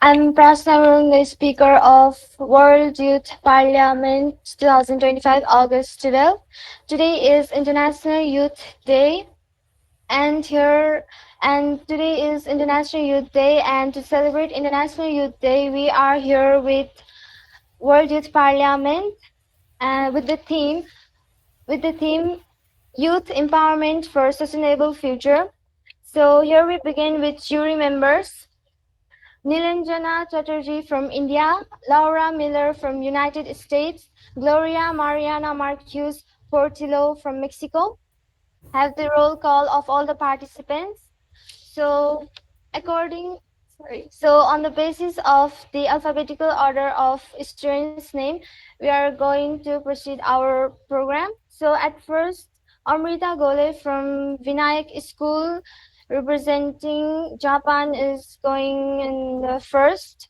I'm Prasna, the speaker of World Youth Parliament 2025, August 12. Today is International Youth Day, and here and today is International Youth Day, and to celebrate International Youth Day, we are here with World Youth Parliament, with the theme Youth Empowerment for Sustainable Future. So here we begin with jury members. Nilanjana Chatterjee from India, Laura Miller from United States, Gloria Mariana Marquez Portillo from Mexico. Have the roll call of all the participants. So, according, so on the basis of the alphabetical order of students' name, we are going to proceed our program. So, at first, Amrita Gole from Vinayak School, representing Japan, is going in the first,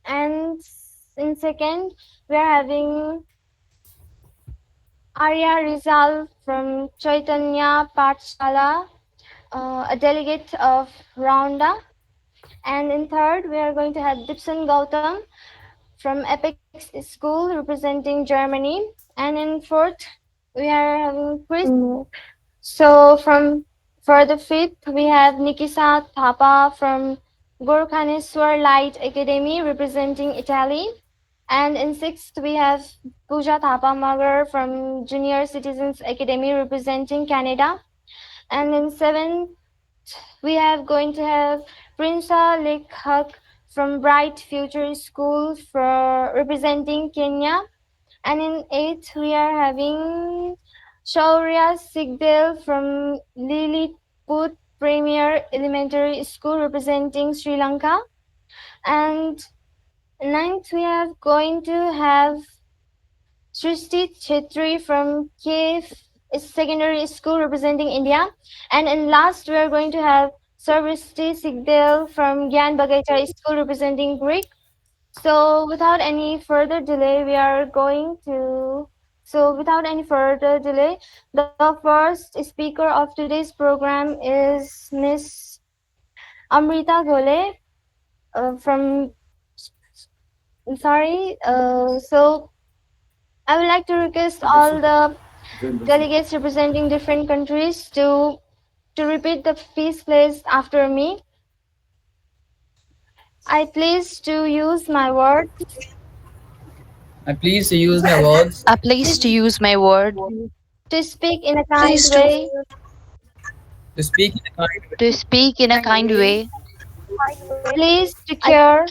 and in second, we are having Arya Rizal from Chaitanya Pathshala, a delegate of Rounda. And in third, we are going to have Dipson Gautam from Apex School representing Germany. And in fourth, we are having Chris. So for the fifth, we have Nikisa Thapa from Gorkhaneswar Light Academy representing Italy. And in sixth, we have Pooja Thapa Magar from Junior Citizens Academy representing Canada. And in seventh, we have going to have Prinsa Lekhak from Bright Future School for representing Kenya. And in eighth, we are having Shaurya Sigdel from Lilliput Premier Elementary School representing Sri Lanka. And ninth, we are going to have Srishti Chetri from Cave Secondary School representing India. And in last, we are going to have Sarvishti Sigdel from Gyan Bagaita School representing Greek. So without any further delay, we are going to. So without any further delay, the first speaker of today's program is Miss Amrita Gole from. Sorry. So I would like to request all the delegates representing different countries to repeat the peace pledge after me. I please to use my words I'm pleased to use my words A place to use my word to speak in a kind way, to speak in a kind to speak in a kind way, please to care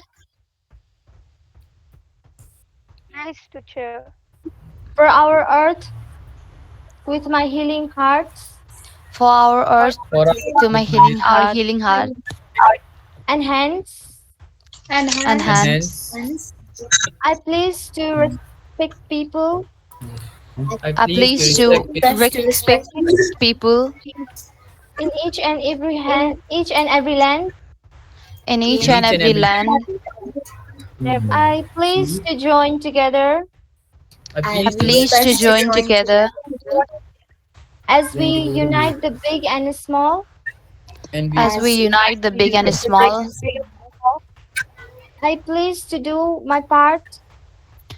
Nice to cheer. for our earth with my healing hearts for our earth, for our to my healing our heart healing heart and hands. and and hands. hands. I please to respect people I A please to place respect to people respect people in each and every land. in each in and each and every every land. land. I please to join together I A please to place to join together as we unite the big and the small. and we as we unite the big and the small. I please to do my part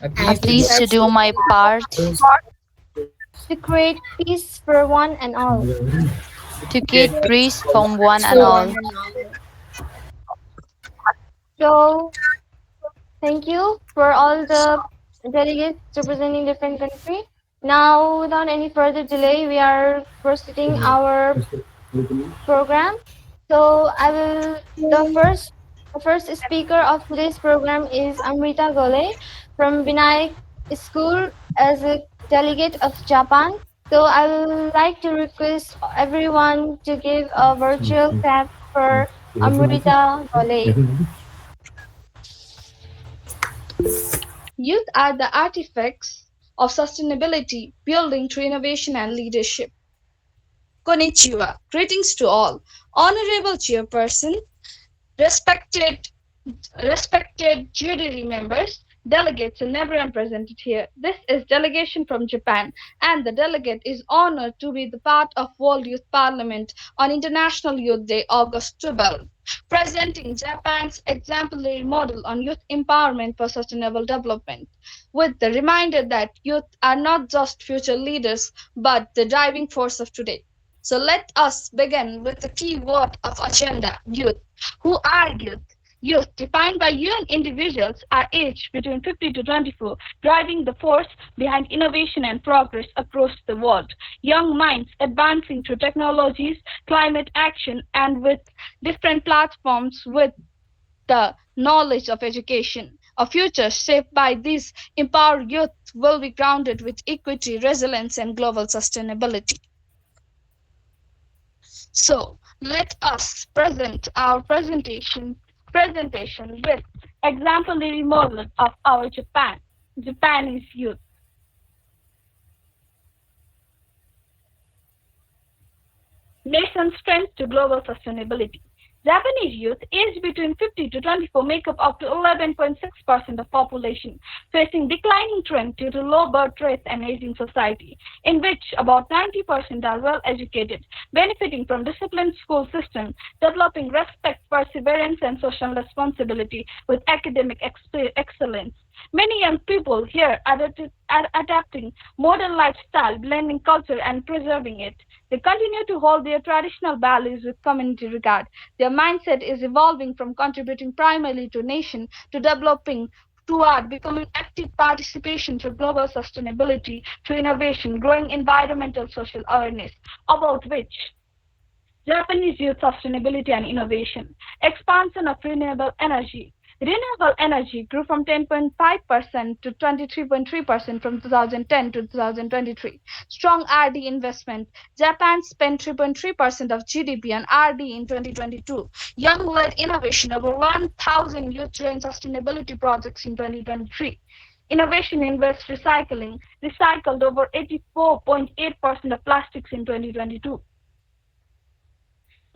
I A please to do place to do my part to create peace for one and all. to to get get praise from one and all. So thank you for all the delegates representing different country. Now, without any further delay, we are proceeding our program. So I will the first speaker of today's program is Amrita Gole from Vinayak School as a delegate of Japan. So I would like to request everyone to give a virtual clap for Amrita Gole. Youth are the artifacts of sustainability, building through innovation and leadership. Konnichiwa. Greetings to all. Honorable Chairperson, respected jury members, delegates and everyone presented here. This is delegation from Japan, and the delegate is honored to be the part of World Youth Parliament on International Youth Day, August 12, presenting Japan's exemplary model on youth empowerment for sustainable development, with the reminder that youth are not just future leaders but the driving force of today. So let us begin with the key word of agenda, youth. Who are youth? Youth, defined by UN individuals, are aged between 50 to 24, driving the force behind innovation and progress across the world. Young minds advancing through technologies, climate action, and with different platforms with the knowledge of education. A future shaped by these empowered youth will be grounded with equity, resilience, and global sustainability. So let us present our presentation with exemplary model of our Japanese youth. Nation strength to global sustainability. Japanese youth aged between 50 to 24 make up to 11.6% of population, facing declining trend due to low birth rates and aging society, in which about 90% are well educated, benefiting from disciplined school system, developing respect, perseverance, and social responsibility with academic excellence. Many young people here are adapting modern lifestyle, blending culture and preserving it. They continue to hold their traditional values with community regard. Their mindset is evolving from contributing primarily to nation to developing toward becoming active participation through global sustainability, through innovation, growing environmental social awareness, about which Japanese youth sustainability and innovation, expansion of renewable energy. Renewable energy grew from 10.5% to 23.3% from 2010 to 2023. Strong RD investment. Japan spent 3.3% of GDP on RD in 2022. Young-led innovation. Over 1,000 youth-trained sustainability projects in 2023. Innovation in waste recycling. Recycled over 84.8% of plastics in 2022,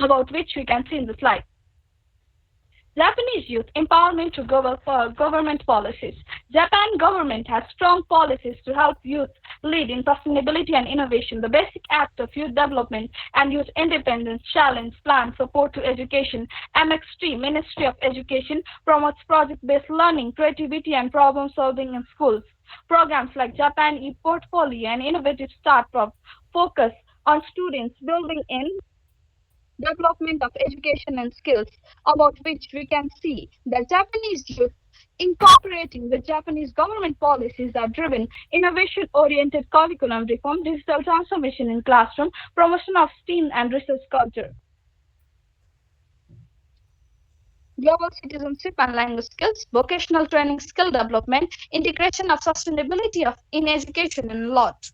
about which we can see in the slide. Japanese youth empowerment to government policies. Japan government has strong policies to help youth lead in sustainability and innovation. The Basic Act of Youth Development and Youth Independence Challenge Plan Support to Education, MXT, Ministry of Education, promotes project-based learning, creativity, and problem-solving in schools. Programs like Japan e-Portfolio and Innovative Startup focus on students building in development of education and skills, about which we can see that Japanese youth incorporating the Japanese government policies are driven innovation-oriented curriculum reform, digital transformation in classroom, promotion of STEAM and research culture, global citizenship and language skills, vocational training, skill development, integration of sustainability in education, and a lot.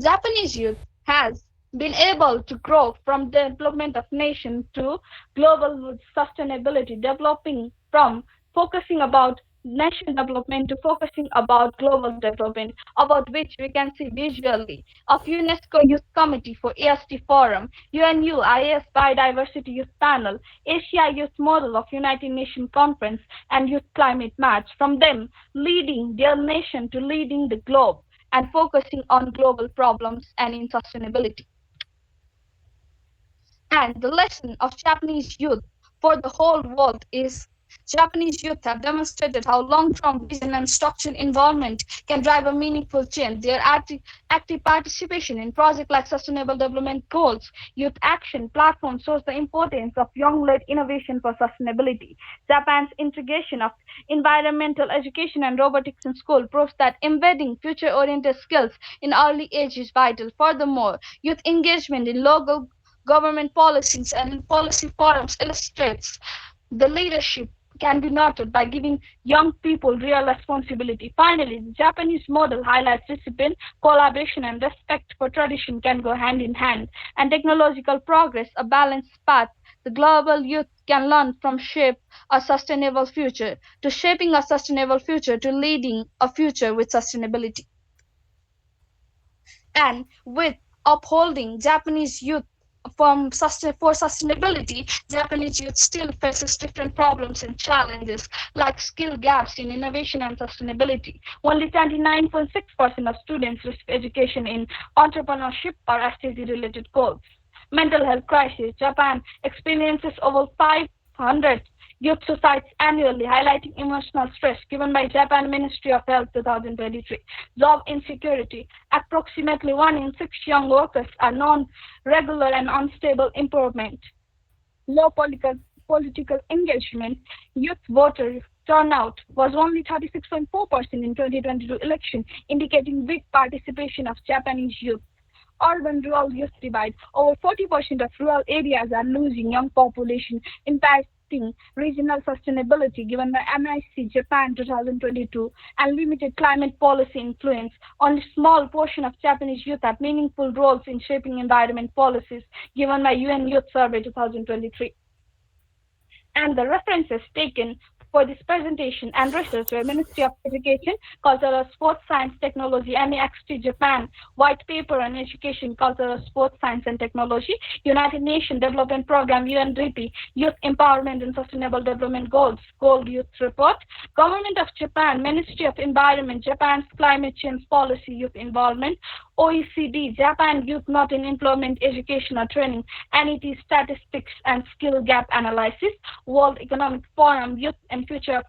Japanese youth has been able to grow from development of nation to global sustainability, developing from focusing about nation development to focusing about global development, about which we can see visually of UNESCO Youth Committee for EST Forum, UNU IAS Biodiversity Youth Panel, Asia Youth Model of United Nations Conference, and Youth Climate Match, from them leading their nation to leading the globe and focusing on global problems and in sustainability. And the lesson of Japanese youth for the whole world is Japanese youth have demonstrated how long-term vision and structured involvement can drive a meaningful change. Their active participation in projects like Sustainable Development Goals, Youth Action Platform shows the importance of young-led innovation for sustainability. Japan's integration of environmental education and robotics in school proves that embedding future-oriented skills in early age is vital. Furthermore, youth engagement in local government policies and policy forums illustrates the leadership can be nurtured by giving young people real responsibility. Finally, the Japanese model highlights discipline, collaboration, and respect for tradition can go hand in hand, and technological progress, a balanced path. The global youth can learn from shape a sustainable future, to shaping a sustainable future, to leading a future with sustainability. And with upholding Japanese youth for sustainability, Japanese youth still faces different problems and challenges like skill gaps in innovation and sustainability. Only 29.6% of students receive education in entrepreneurship or SDG-related goals. Mental health crisis. Japan experiences over 500 youth suicides annually, highlighting emotional stress given by Japan Ministry of Health 2023. Job insecurity. Approximately 1 in 6 young workers are non-regular and unstable employment. Low political engagement. Youth voter turnout was only 36.4% in 2022 election, indicating weak participation of Japanese youth. Urban-rural youth divide. Over 40% of rural areas are losing young population, impacting regional sustainability given by MIC Japan 2022 and limited climate policy influence. Only small portion of Japanese youth have meaningful roles in shaping environment policies given by UN Youth Survey 2023. And the references taken for this presentation and research were Ministry of Education, Cultural, Sports, Science, Technology, MEXT Japan, White Paper on Education, Cultural, Sports, Science and Technology, United Nations Development Program, UNDP, Youth Empowerment and Sustainable Development Goals, Gold Youth Report, Government of Japan, Ministry of Environment, Japan's Climate Change Policy, Youth Involvement, OECD, Japan Youth Not in Employment, Education or Training, NET Statistics and Skill Gap Analysis, World Economic Forum, Youth and Future of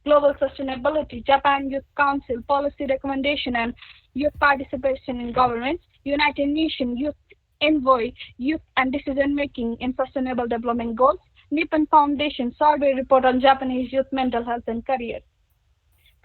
Global Sustainability, Japan Youth Council, Policy Recommendation and Youth Participation in Government, United Nations Youth Envoy, Youth and Decision Making in Sustainable Development Goals, Nippon Foundation Survey Report on Japanese Youth Mental Health and Career.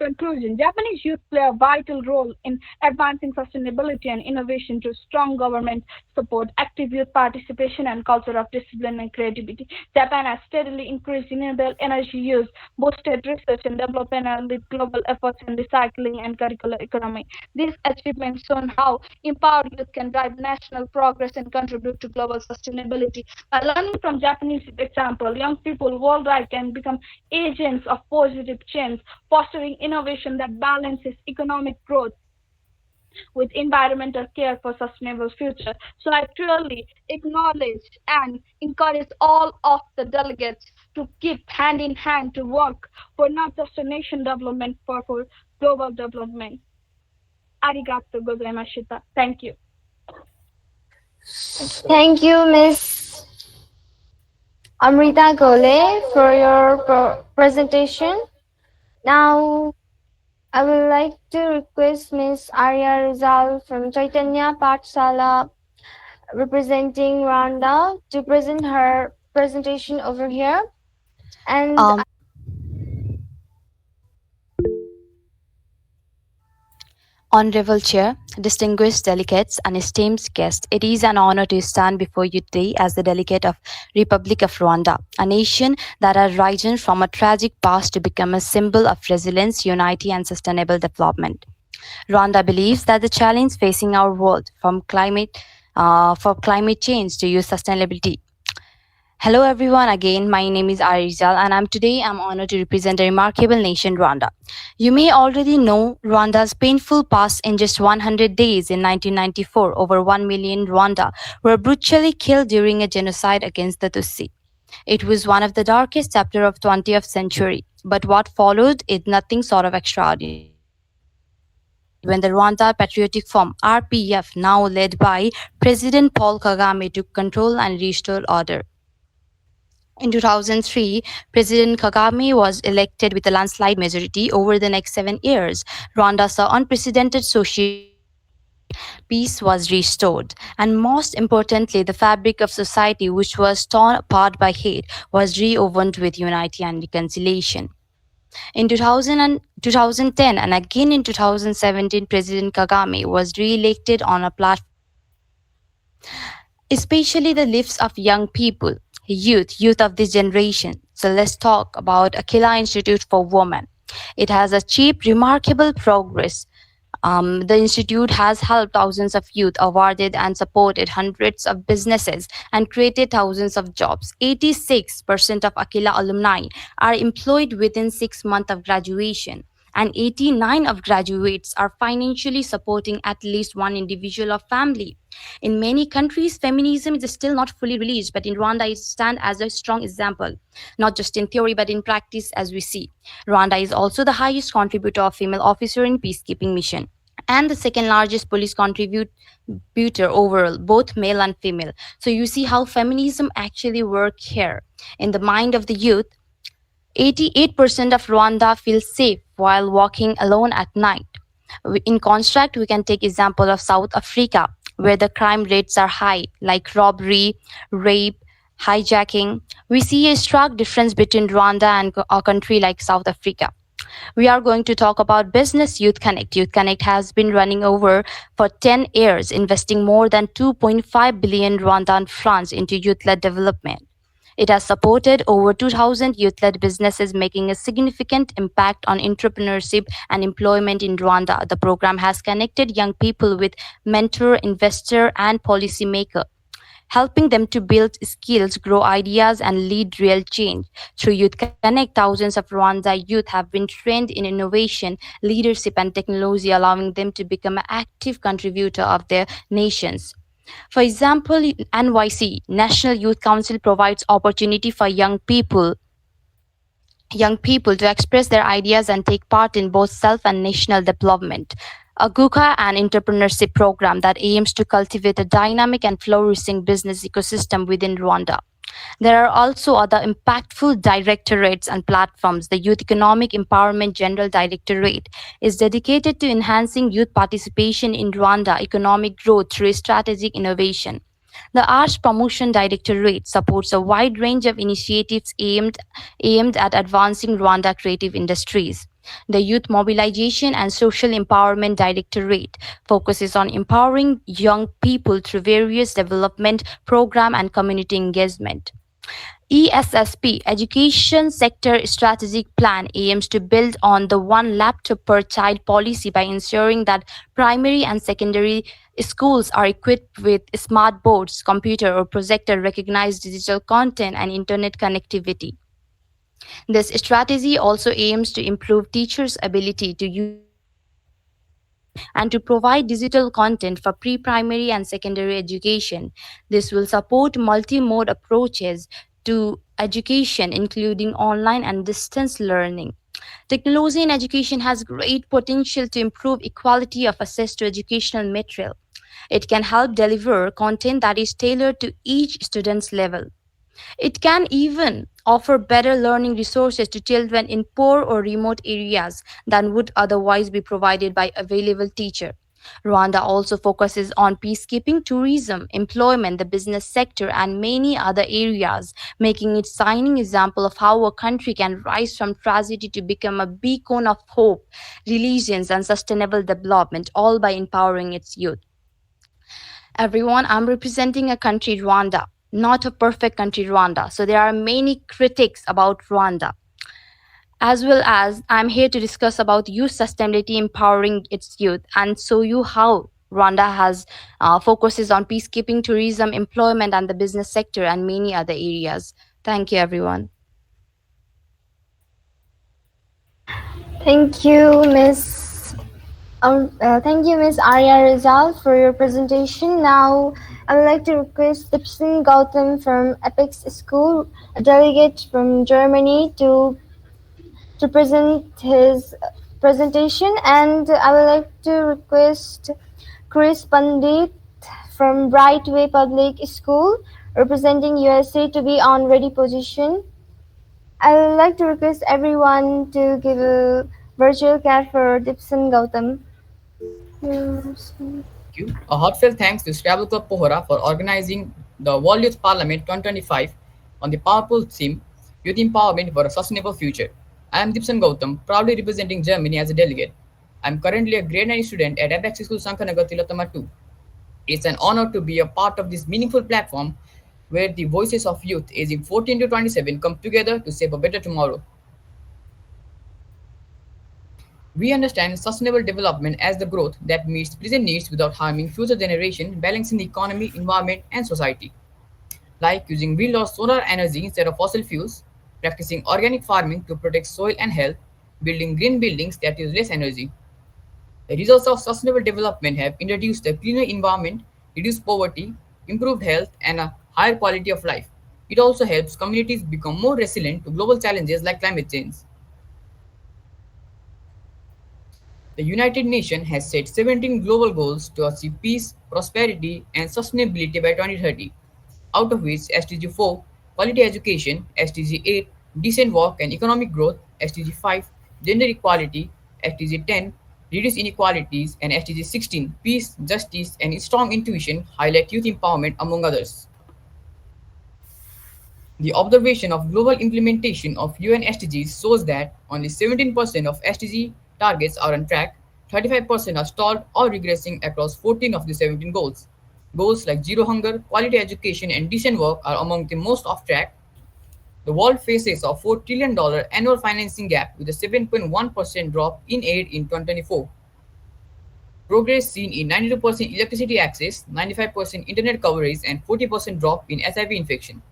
Conclusion. Japanese youth play a vital role in advancing sustainability and innovation through strong government support, active youth participation, and culture of discipline and creativity. Japan has steadily increased renewable energy use, boosted research and development, and led global efforts in recycling and circular economy. These achievements show how empowered youth can drive national progress and contribute to global sustainability. By learning from Japanese example, young people worldwide can become agents of positive change, fostering innovation that balances economic growth with environmental care for sustainable future. So I truly acknowledge and encourage all of the delegates to keep hand in hand to work for not just a nation development, but for global development. Arigato gozaimashita. Thank you. Thank you, Miss Amrita Gole, for your presentation. Now, I would like to request Miss Arya Rizal from Chaitanya Pathshala, representing Rwanda, to present her presentation over here. And Um, Honorable Chair, distinguished delegates, and esteemed guests, it is an honor to stand before you today as the delegate of Republic of Rwanda, a nation that has risen from a tragic past to become a symbol of resilience, unity, and sustainable development. Rwanda believes that the challenge facing our world, for climate change to youth sustainability. Hello everyone again, my name is Arizal and I'm honored to represent a remarkable nation, Rwanda. You may already know Rwanda's painful past. In just 100 days in 1994, over 1 million Rwanda were brutally killed during a genocide against the Tutsi. It was one of the darkest chapters of 20th century, but what followed is nothing sort of extraordinary. When the Rwanda Patriotic Front (RPF), now led by President Paul Kagame, took control and restored order. In 2003, President Kagame was elected with a landslide majority. Over the next 7 years, Rwanda saw unprecedented peace was restored, and most importantly, the fabric of society, which was torn apart by hate, was rewoven with unity and reconciliation. In 2010 and again in 2017, President Kagame was re-elected on a platform especially the lives of young people, youth of this generation. So let's talk about Akila Institute for Women. It has achieved remarkable progress. The institute has helped thousands of youth, awarded and supported hundreds of businesses, and created thousands of jobs. 86% of Akila alumni are employed within 6 months of graduation. and 89 of graduates are financially supporting at least one individual or family. In many countries, feminism is still not fully released, but in Rwanda, it stands as a strong example, not just in theory, but in practice, as we see. Rwanda is also the highest contributor of female officer in peacekeeping mission and the second largest police contributor overall, both male and female. So you see how feminism actually work here. In the mind of the youth, 88% of Rwanda feel safe while walking alone at night. In contrast, we can take example of South Africa, where the crime rates are high, like robbery, rape, hijacking. We see a stark difference between Rwanda and a country like South Africa. We are going to talk about business Youth Connect. Youth Connect has been running over for 10 years, investing more than 2.5 billion Rwandan francs into youth-led development. It has supported over 2,000 youth-led businesses, making a significant impact on entrepreneurship and employment in Rwanda. The program has connected young people with mentor, investor, and policymaker, helping them to build skills, grow ideas, and lead real change. Through Youth Connect, thousands of Rwanda youth have been trained in innovation, leadership, and technology, allowing them to become an active contributor of their nations. For example, NYC, National Youth Council, provides opportunity for young people to express their ideas and take part in both self and national development. Aguka, an entrepreneurship program that aims to cultivate a dynamic and flourishing business ecosystem within Rwanda. There are also other impactful directorates and platforms. The Youth Economic Empowerment General Directorate is dedicated to enhancing youth participation in Rwanda economic growth through strategic innovation. The Arts Promotion Directorate supports a wide range of initiatives aimed at advancing Rwanda creative industries. The Youth Mobilization and Social Empowerment Directorate focuses on empowering young people through various development program and community engagement. ESSP, Education Sector Strategic Plan, aims to build on the one laptop per child policy by ensuring that primary and secondary schools are equipped with smart boards, computer or projector, recognized digital content, and internet connectivity. This strategy also aims to improve teachers' ability to use and to provide digital content for pre-primary and secondary education. This will support multi-mode approaches to education, including online and distance learning. Technology in education has great potential to improve equality of access to educational material. It can help deliver content that is tailored to each student's level. It can even offer better learning resources to children in poor or remote areas than would otherwise be provided by available teacher. Rwanda also focuses on peacekeeping, tourism, employment, the business sector, and many other areas, making it shining example of how a country can rise from tragedy to become a beacon of hope, resilience, and sustainable development, all by empowering its youth. Everyone, I'm representing a country, Rwanda, not a perfect country, Rwanda. So there are many critics about Rwanda. As well as I'm here to discuss about youth sustainability, empowering its youth, and show you how Rwanda has focuses on peacekeeping, tourism, employment, and the business sector, and many other areas. Thank you, everyone. Thank you, Miss Arya Rizal, for your presentation. Now, I would like to request Dipson Gautam from Apex School, a delegate from Germany, to present his presentation, and I would like to request Chris Pandit from Brightway Public School, representing USA, to be on ready position. I would like to request everyone to give a virtual clap for Dipson Gautam. Yes. Thank you. A heartfelt thanks to Scrabble Club Pokhara for organizing the World Youth Parliament 2025 on the powerful theme Youth Empowerment for a Sustainable Future. I am Dipson Gautam, proudly representing Germany as a delegate. I am currently a grade 9 student at Apex School Sankanagar Tilatama 2. It's an honor to be a part of this meaningful platform where the voices of youth aging 14 to 27 come together to shape a better tomorrow. We understand sustainable development as the growth that meets present needs without harming future generations, balancing the economy, environment, and society. Like using wind or solar energy instead of fossil fuels, practicing organic farming to protect soil and health, building green buildings that use less energy. The results of sustainable development have introduced a cleaner environment, reduced poverty, improved health, and a higher quality of life. It also helps communities become more resilient to global challenges like climate change. The United Nations has set 17 global goals to achieve peace, prosperity, and sustainability by 2030, out of which SDG 4, quality education, SDG 8, decent work and economic growth, SDG 5, gender equality, SDG 10, reduce inequalities, and SDG 16, peace, justice, and strong intuition highlight youth empowerment, among others. The observation of global implementation of UN SDGs shows that only 17% of SDG targets are on track, 35% are stalled or regressing across 14 of the 17 goals. Goals like zero hunger, quality education, and decent work are among the most off track. The world faces a $4 trillion annual financing gap with a 7.1% drop in aid in 2024. Progress seen in 92% electricity access, 95% internet coverage, and 40% drop in HIV infection.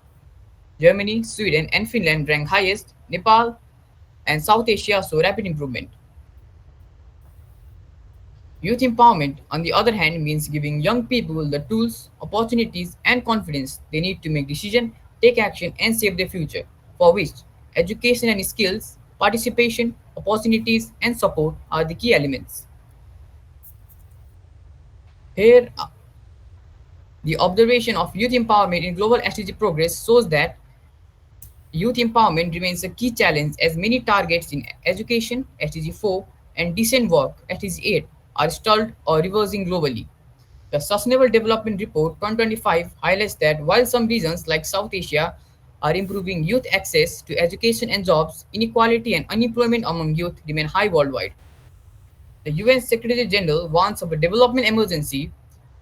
Germany, Sweden, and Finland rank highest. Nepal and South Asia saw rapid improvement. Youth empowerment, on the other hand, means giving young people the tools, opportunities, and confidence they need to make decisions, take action, and save their future, for which education and skills, participation, opportunities, and support are the key elements. Here, the observation of youth empowerment in global SDG progress shows that youth empowerment remains a key challenge as many targets in education (SDG 4) and decent work (SDG 8) are stalled or reversing globally. The Sustainable Development Report 2025 highlights that while some regions like South Asia are improving youth access to education and jobs, inequality and unemployment among youth remain high worldwide. The UN Secretary General warns of a development emergency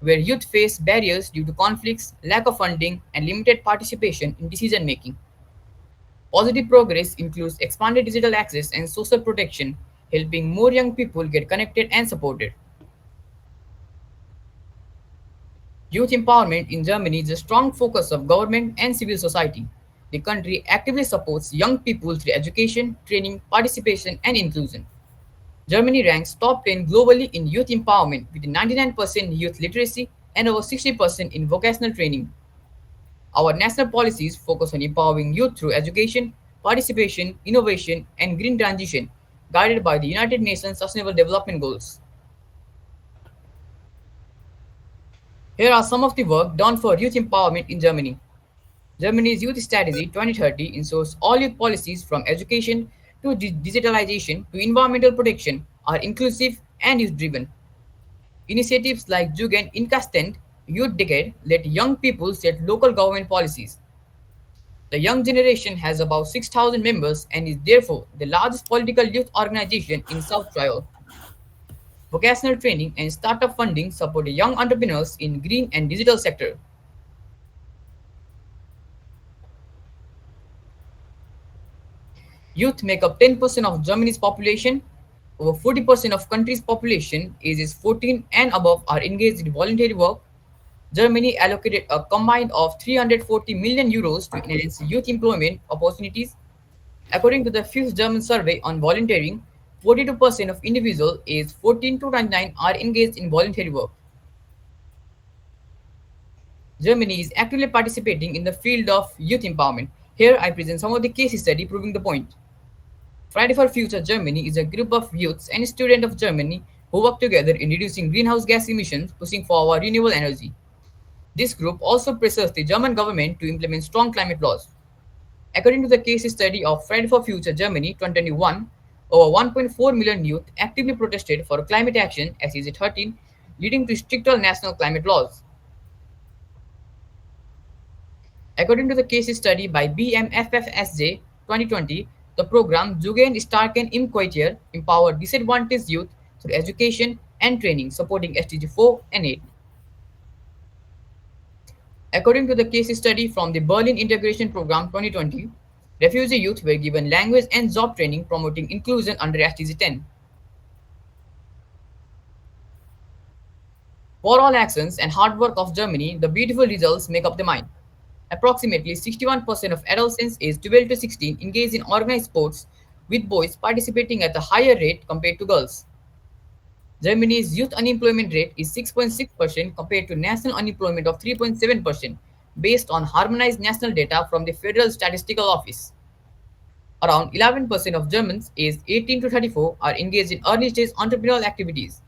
where youth face barriers due to conflicts, lack of funding, and limited participation in decision making. Positive progress includes expanded digital access and social protection, helping more young people get connected and supported. Youth empowerment in Germany is a strong focus of government and civil society. The country actively supports young people through education, training, participation, and inclusion. Germany ranks top 10 globally in youth empowerment with 99% youth literacy and over 60% in vocational training. Our national policies focus on empowering youth through education, participation, innovation, and green transition, guided by the United Nations Sustainable Development Goals. Here are some of the work done for youth empowerment in Germany. Germany's Youth Strategy 2030 ensures all youth policies from education to digitalization to environmental protection are inclusive and youth driven. Initiatives like Jugend Inkastent Youth Decade let young people set local government policies. The young generation has about 6,000 members and is therefore the largest political youth organization in South Tyrol. Vocational training and startup funding support young entrepreneurs in green and digital sector. Youth make up 10% of Germany's population. Over 40% of country's population ages 14 and above are engaged in voluntary work. Germany allocated a combined of 340 million euros to enhance youth employment opportunities. According to the fifth German survey on volunteering, 42% of individuals aged 14 to 29 are engaged in voluntary work. Germany is actively participating in the field of youth empowerment. Here I present some of the case study proving the point. Friday for Future Germany is a group of youths and students of Germany who work together in reducing greenhouse gas emissions, pushing for our renewable energy. This group also pressures the German government to implement strong climate laws. According to the case study of Friday for Future Germany 2021, over 1.4 million youth actively protested for climate action as is 13, leading to stricter national climate laws. According to the case study by BMFFSJ 2020, the program Jugend Starken im Quartier empowered disadvantaged youth through education and training, supporting SDG 4 and 8. According to the case study from the Berlin Integration Program 2020, refugee youth were given language and job training promoting inclusion under SDG 10. For all actions and hard work of Germany, the beautiful results make up the mind. Approximately 61% of adolescents aged 12 to 16 engage in organized sports, with boys participating at a higher rate compared to girls. Germany's youth unemployment rate is 6.6% compared to national unemployment of 3.7% based on harmonized national data from the Federal Statistical Office. Around 11% of Germans aged 18 to 34 are engaged in early stage entrepreneurial activities.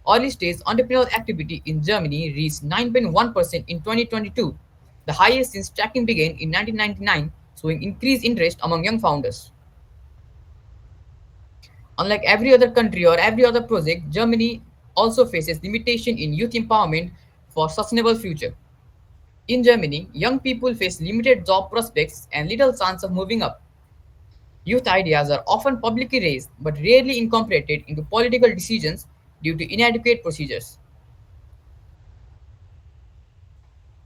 Early stage entrepreneurial activity in Germany reached 9.1% in 2022, the highest since tracking began in 1999, showing increased interest among young founders. Unlike every other country or every other project, Germany also faces limitation in youth empowerment for sustainable future. In Germany, young people face limited job prospects and little chance of moving up. Youth ideas are often publicly raised but rarely incorporated into political decisions due to inadequate procedures.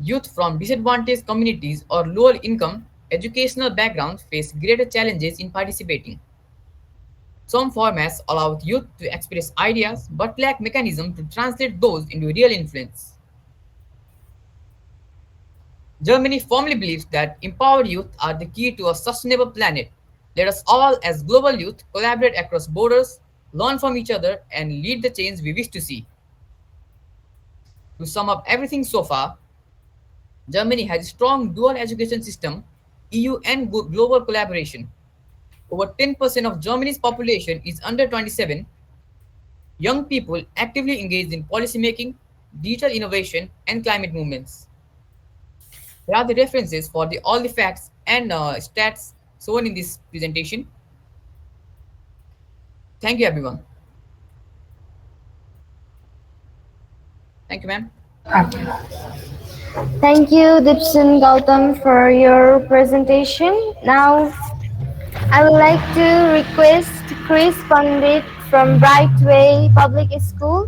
Youth from disadvantaged communities or lower income educational backgrounds face greater challenges in participating. Some formats allow youth to express ideas but lack mechanism to translate those into real influence. Germany firmly believes that empowered youth are the key to a sustainable planet. Let us all, as global youth, collaborate across borders, learn from each other, and lead the change we wish to see. To sum up everything so far, Germany has a strong dual education system, EU and global collaboration. Over 10% of Germany's population is under 27. Young people actively engaged in policymaking, digital innovation, and climate movements. Here are the references for all the facts and stats shown in this presentation. Thank you, everyone. Thank you, ma'am. Thank you, Dipson Gautam, for your presentation. Now, I would like to request Chris Pandit from Brightway Public School,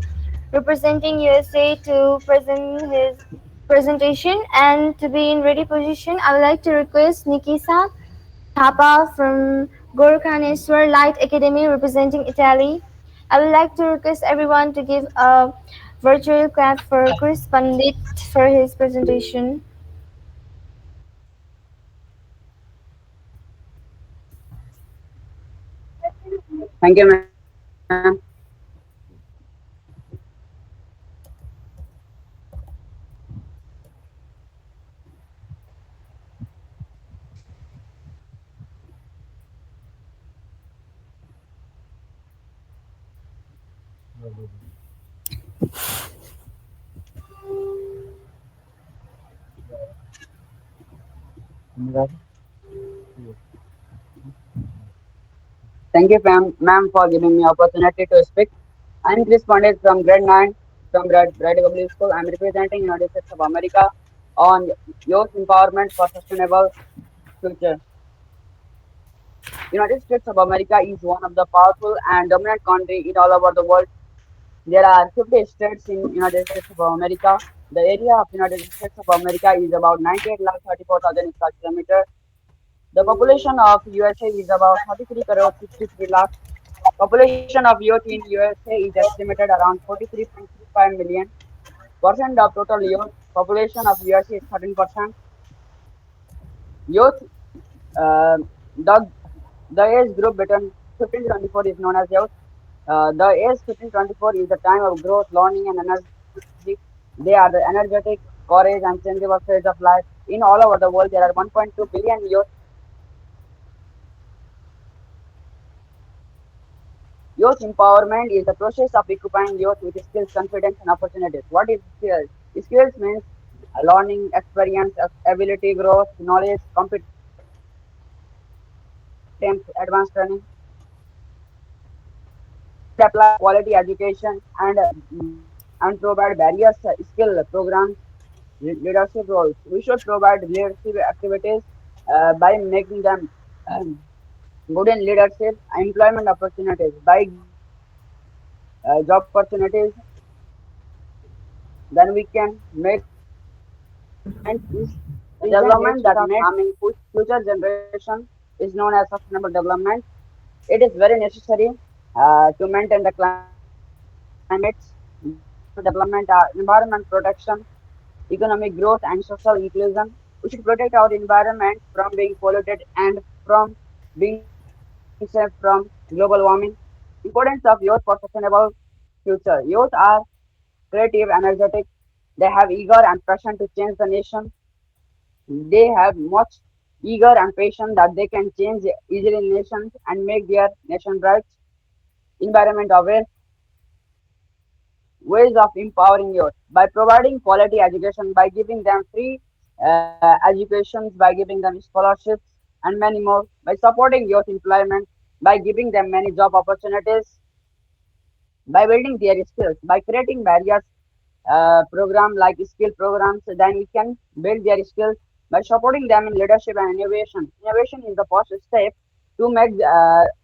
representing USA, to present his presentation. And to be in ready position, I would like to request Nikisa Thapa from Gorkhaneswar Light Academy, representing Italy. I would like to request everyone to give a virtual clap for Chris Pandit for his presentation. Thank you, ma'am. Thank you, ma'am, for giving me opportunity to speak. I'm Chris Pandit from grade 9 from Brady Public School. I'm representing United States of America on youth empowerment for sustainable future. United States of America is one of the powerful and dominant country in all over the world. There are 50 states in United States of America. The area of United States of America is about 98 lakh 34,000 square kilometers. The population of USA is about 33 crore 63 lakh. Population of youth in USA is estimated around 43.35 million. Percent of total youth population of USA is 13%. Youth, uh, the, the age group between 15 to 24 is known as youth. The age 15 to 24 is the time of growth, learning, and energy. They are the energetic, courage, and changeable phase of life. In all over the world, there are 1.2 billion youth. Youth empowerment is the process of equipping youth with skills, confidence, and opportunities. What is skills? Skills means learning, experience, ability, growth, knowledge, competence, advanced training. We should apply quality education and provide various skill programs, leadership roles. We should provide leadership activities by making them good in leadership, employment opportunities by giving job opportunities. Then we can make development is the development that makes harming future generation is known as sustainable development. It is very necessary to maintain the climate change. Development are environment protection, economic growth, and social inclusion. We should protect our environment from being polluted and from being destroyed. safe from global warming. Importance of youth for sustainable future. Youth are creative, energetic. They have eager and passion to change the nation. They have much eager and passion that they can change easily nations and make their nation bright. Environment aware ways of empowering youth by providing quality education, by giving them free educations, by giving them scholarships and many more, by supporting youth employment, by giving them many job opportunities, by building their skills, by creating various program like skill programs, then we can build their skills by supporting them in leadership and innovation. Innovation is the first step to make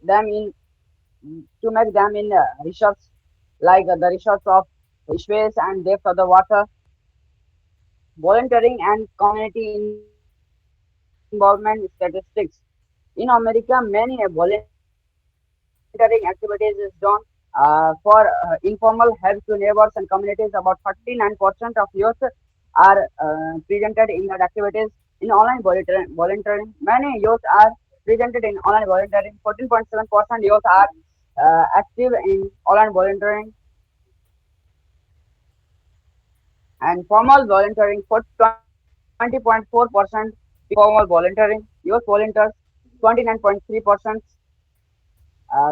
them in research like the research of space and depth of the water, volunteering and community involvement statistics. In America, many volunteering activities is done for informal help to neighbors and communities. About 39% of youth are presented in that activities. In online volunteering, many youth are presented in online volunteering. 14.7% youth are active in online volunteering and formal volunteering for 20.4% informal volunteering, youth volunteers 29.3%.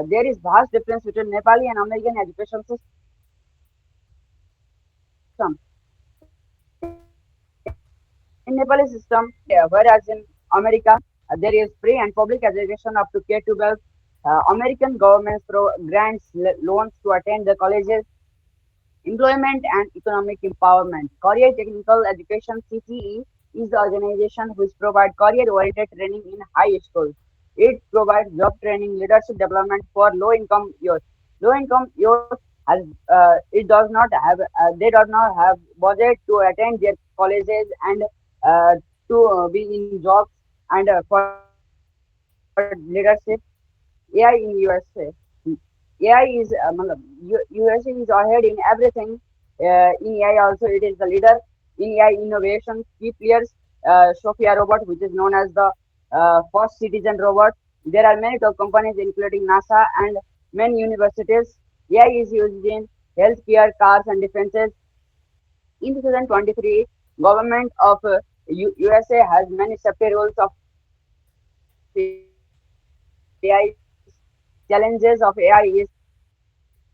There is vast difference between Nepali and American education system. In Nepali system, whereas in America there is free and public education up to K-12. American governments grants loans to attend the colleges. Employment and Economic Empowerment. Career Technical Education (CTE) is the organization which provides career-oriented training in high schools. It provides job training, leadership development for low-income youth. Low-income youth has it does not have they does not have budget to attend their colleges and to be in jobs and for leadership. AI in USA. AI is USA is ahead in everything. In AI also it is the leader in AI innovation. Key players, Sophia robot, which is known as the first citizen robot. There are many top companies including NASA and many universities. AI is used in healthcare, cars and defenses. In 2023, government of USA has many safety rules of AI. Challenges of AI is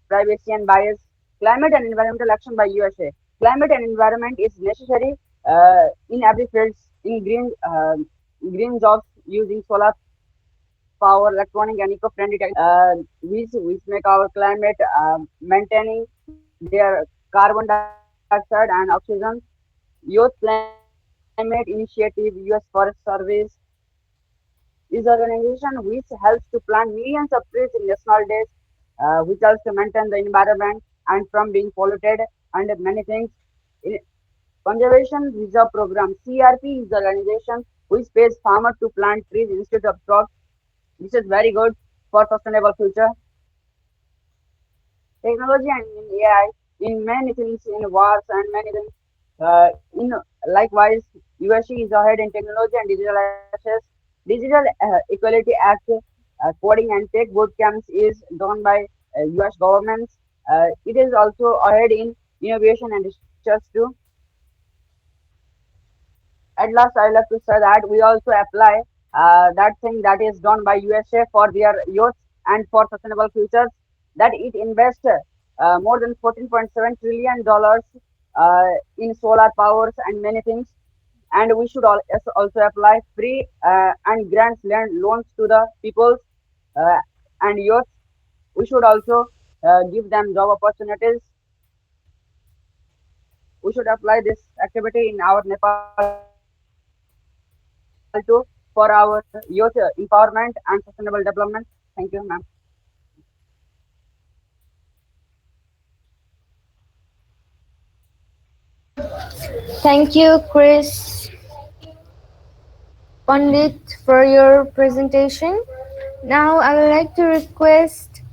privacy and bias, climate and environmental action by USA. Climate and environment is necessary in every fields in green jobs using solar power, electronic and eco-friendly technology, which make our climate maintaining their carbon dioxide and oxygen. Youth Climate Initiative, US Forest Service is organization which helps to plant millions of trees in national days, which helps to maintain the environment and from being polluted and many things. In Conservation Reserve Program (CRP) is the organization which pays farmers to plant trees instead of crops. This is very good for sustainable future. Technology and in AI, in many things, in wars and many things. In likewise, USA is ahead in technology and digital access. Digital Equality Act, coding and tech boot camps is done by US governments. It is also ahead in innovation and research too. At last, I would like to say that we also apply that thing that is done by USA for their youth and for sustainable futures. That it invests more than $14.7 trillion in solar powers and many things. And we should also apply free and grants loans to the people uh, and youth. We should also give them job opportunities. We should apply this activity in our Nepal too for our youth empowerment and sustainable development. Thank you, ma'am. Thank you, Chris Pandit, for your presentation. Now, I would like to request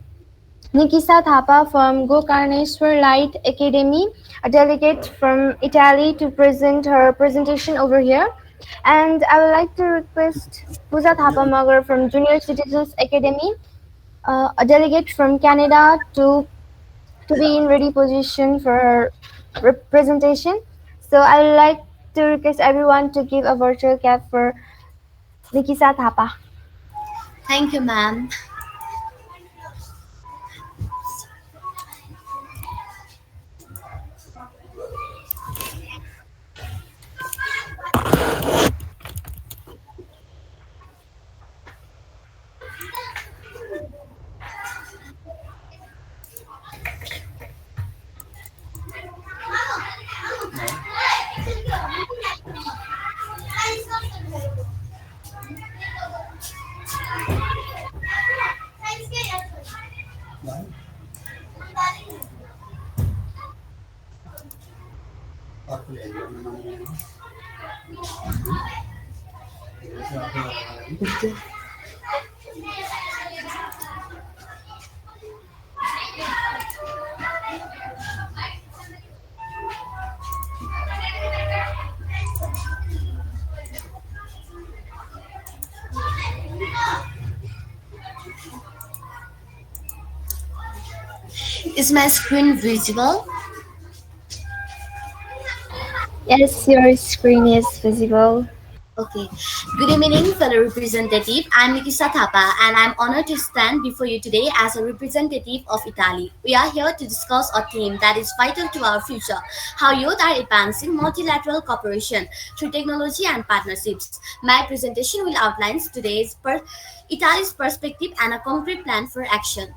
Nikisa Thapa from Gokarneshwar Light Academy, a delegate from Italy, to present her presentation over here. And I would like to request Puja Thapa Magar from Junior Citizens Academy, a delegate from Canada, to be in ready position for representation. So I would like to request everyone to give a virtual cap for Nikisa Thapa. Thank you, ma'am. Is my screen visible? Yes, your screen is visible. Okay. Good evening, fellow representative. I'm Nikisa Thapa, and I'm honored to stand before you today as a representative of Italy. We are here to discuss a theme that is vital to our future: how youth are advancing multilateral cooperation through technology and partnerships. My presentation will outline Italy's perspective and a concrete plan for action.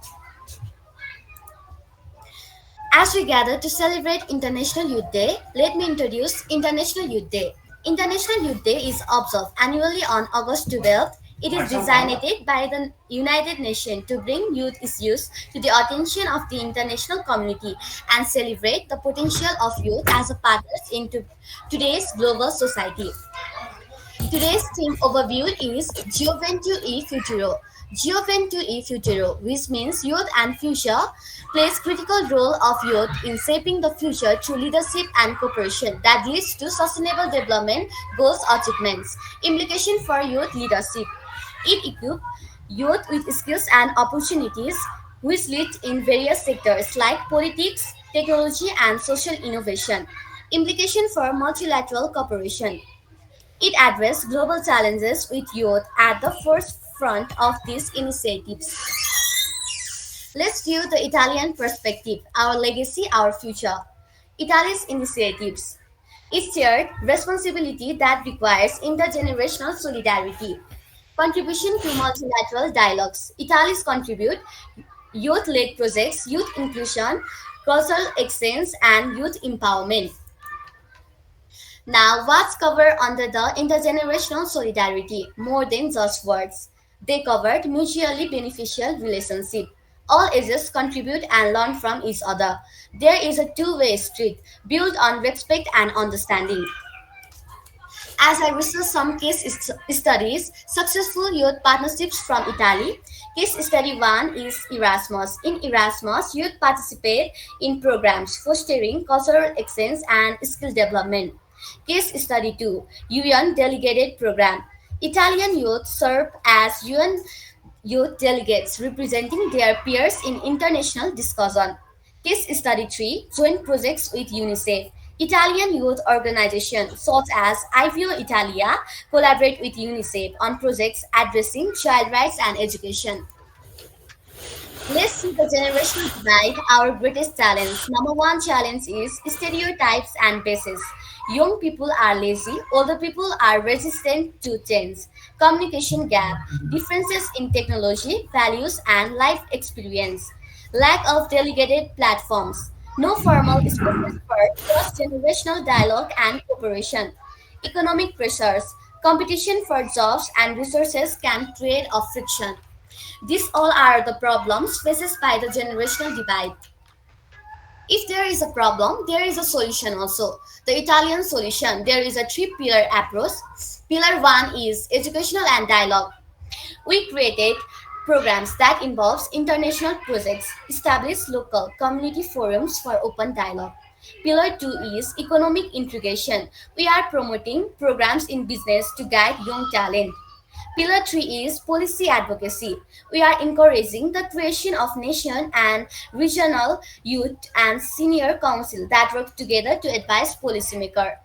As we gather to celebrate International Youth Day, let me introduce International Youth Day. International Youth Day is observed annually on August 12th. It is designated by the United Nations to bring youth issues to the attention of the international community and celebrate the potential of youth as a partners in today's global society. Today's theme overview is Gioventù e Futuro. Gioventù e Futuro, which means youth and future, plays critical role of youth in shaping the future through leadership and cooperation that leads to sustainable development goals achievements. Implication for youth leadership. It equips youth with skills and opportunities which lead in various sectors like politics, technology, and social innovation. Implication for multilateral cooperation. It addressed global challenges with youth at the forefront of these initiatives. Let's view the Italian perspective, our legacy, our future. Italy's initiatives. It's shared responsibility that requires intergenerational solidarity. Contribution to multilateral dialogues. Italy's contribute youth-led projects, youth inclusion, cultural exchange, and youth empowerment. Now, what's covered under the intergenerational solidarity? More than just words. They covered mutually beneficial relationship. All ages contribute and learn from each other. There is a two-way street built on respect and understanding. As I researched some studies, successful youth partnerships from Italy. Case study 1 is Erasmus. In Erasmus, youth participate in programs fostering cultural exchange and skill development. Case study 2, UN Delegated Program. Italian youth serve as UN youth delegates representing their peers in international discussion. Case study 3, joint projects with UNICEF. Italian youth organizations such as IVO Italia collaborate with UNICEF on projects addressing child rights and education. Let's see the generational divide, our greatest challenge. Number one challenge is stereotypes and biases. Young people are lazy, older people are resistant to change. Communication gap, differences in technology, values, and life experience. Lack of delegated platforms. No formal spaces for cross generational dialogue and cooperation. Economic pressures. Competition for jobs and resources can create a friction. These all are the problems faced by the generational divide. If there is a problem, there is a solution also. The Italian solution, there is a three-pillar approach. Pillar 1 is educational and dialogue. We created programs that involves international projects, established local community forums for open dialogue. Pillar 2 is economic integration. We are promoting programs in business to guide young talent. Pillar 3 is policy advocacy. We are encouraging the creation of nation and regional youth and senior council that work together to advise policymakers.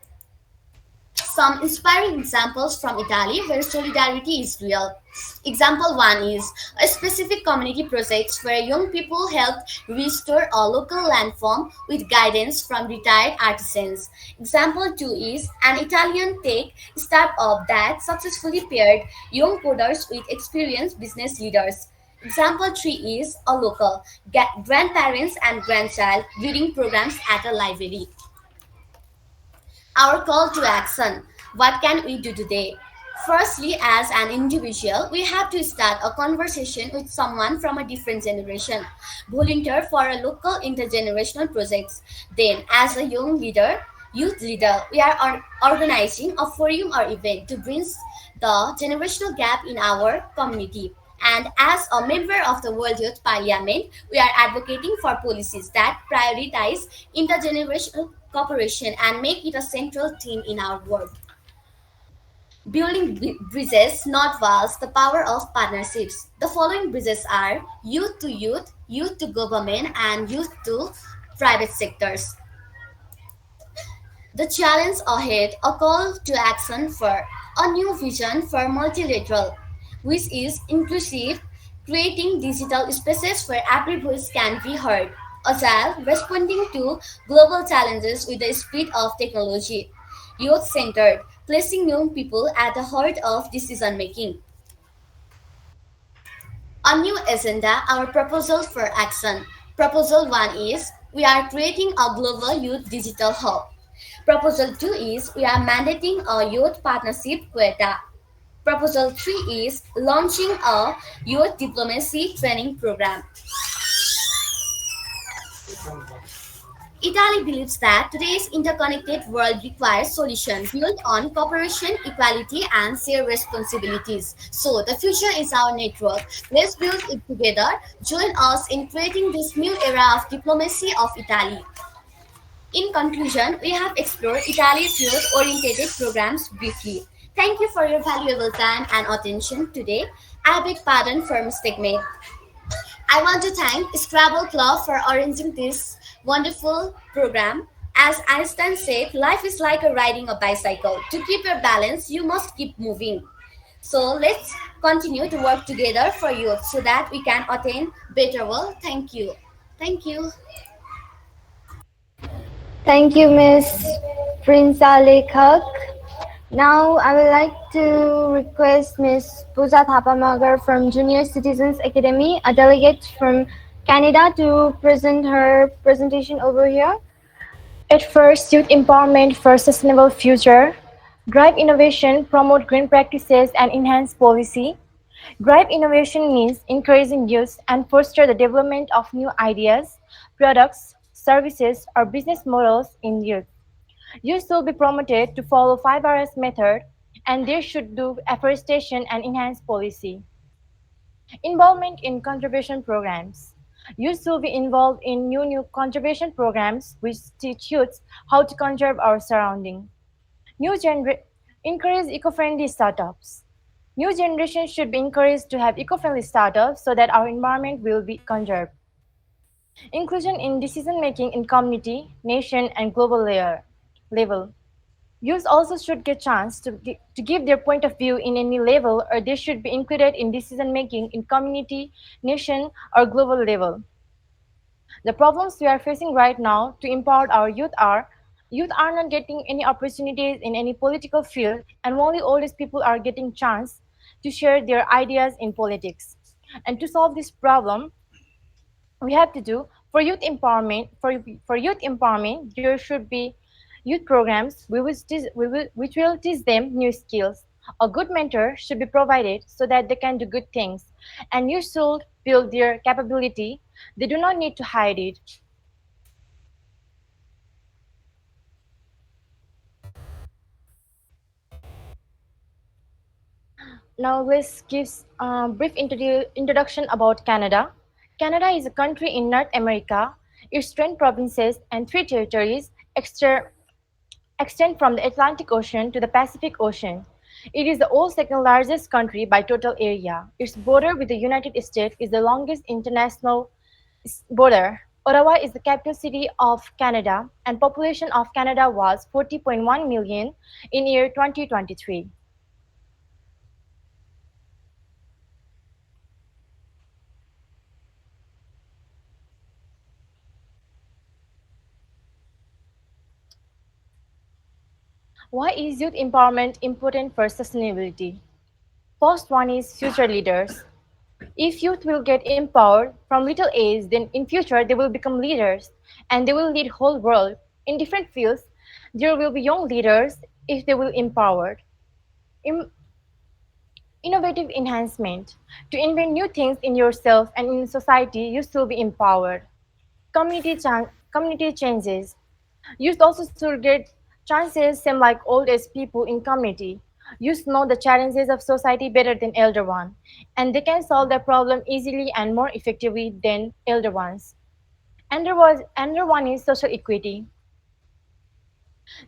Some inspiring examples from Italy where solidarity is real. Example 1 is a specific community project where young people helped restore a local landform with guidance from retired artisans. Example 2 is an Italian tech startup that successfully paired young coders with experienced business leaders. Example 3 is a local grandparents and grandchild reading programs at a library. Our call to action. What can we do today? Firstly, as an individual, we have to start a conversation with someone from a different generation. Volunteer for a local intergenerational project. Then, as a young leader, youth leader, we are organizing a forum or event to bridge the generational gap in our community. And as a member of the World Youth Parliament, we are advocating for policies that prioritize intergenerational cooperation and make it a central theme in our work. Building bridges, not walls, the power of partnerships. The following bridges are youth, youth to government, and youth to private sectors. The challenge ahead, a call to action for a new vision for multilateral, which is inclusive, creating digital spaces where every voice can be heard, agile, responding to global challenges with the speed of technology, youth centered, placing young people at the heart of decision making. A new agenda, our proposal for action. Proposal 1 is we are creating a global youth digital hub. Proposal 2 is we are mandating a youth partnership quota. Proposal 3 is launching a youth diplomacy training program. Italy believes that today's interconnected world requires solutions built on cooperation, equality, and shared responsibilities. So, the future is our network. Let's build it together. Join us in creating this new era of diplomacy of Italy. In conclusion, we have explored Italy's youth oriented programs briefly. Thank you for your valuable time and attention today. I beg pardon for mistake made. I want to thank Scrabble Club for arranging this wonderful program. As Einstein said, life is like riding a bicycle. To keep your balance, you must keep moving. So let's continue to work together for youth so that we can attain better world. Thank you. Thank you. Thank you, Miss Prinsa Lekhak. Now, I would like to request Miss Pooja Thapamagar from Junior Citizens Academy, a delegate from Canada, to present her presentation over here. At first, youth empowerment for sustainable future. Drive innovation, promote green practices, and enhance policy. Drive innovation means encouraging youth and foster the development of new ideas, products, services, or business models in youth. Youth will be promoted to follow 5 Rs method, and they should do afforestation and enhance policy. Involvement in conservation programs. Youth will be involved in new conservation programs which teach youth how to conserve our surrounding. Encourage eco-friendly startups. New generation should be encouraged to have eco-friendly startups so that our environment will be conserved. Inclusion in decision making in community, nation, and global level. Youth also should get chance to give their point of view in any level, or they should be included in decision making in community, nation, or global level. The problems we are facing right now to empower our youth are not getting any opportunities in any political field, and only oldest people are getting chance to share their ideas in politics. And to solve this problem, we have to do for youth empowerment. For youth empowerment, there should be youth programs which will teach them new skills. A good mentor should be provided so that they can do good things, and you should build their capability. They do not need to hide it. Now let's give a brief introduction about Canada. Canada is a country in North America. Its 10 provinces and 3 territories extend from the Atlantic Ocean to the Pacific Ocean. It is the world's second largest country by total area. Its border with the United States is the longest international border. Ottawa is the capital city of Canada, and population of Canada was 40.1 million in year 2023. Why is youth empowerment important for sustainability? First one is future leaders. If youth will get empowered from little age, then in future they will become leaders and they will lead whole world. In different fields, there will be young leaders if they will empowered. Im- Innovative enhancement. To invent new things in yourself and in society, you still be empowered. Community changes. Youth also still get chances same like old age people in community. Youth know the challenges of society better than elder one, and they can solve their problem easily and more effectively than elder ones. Another one is social equity.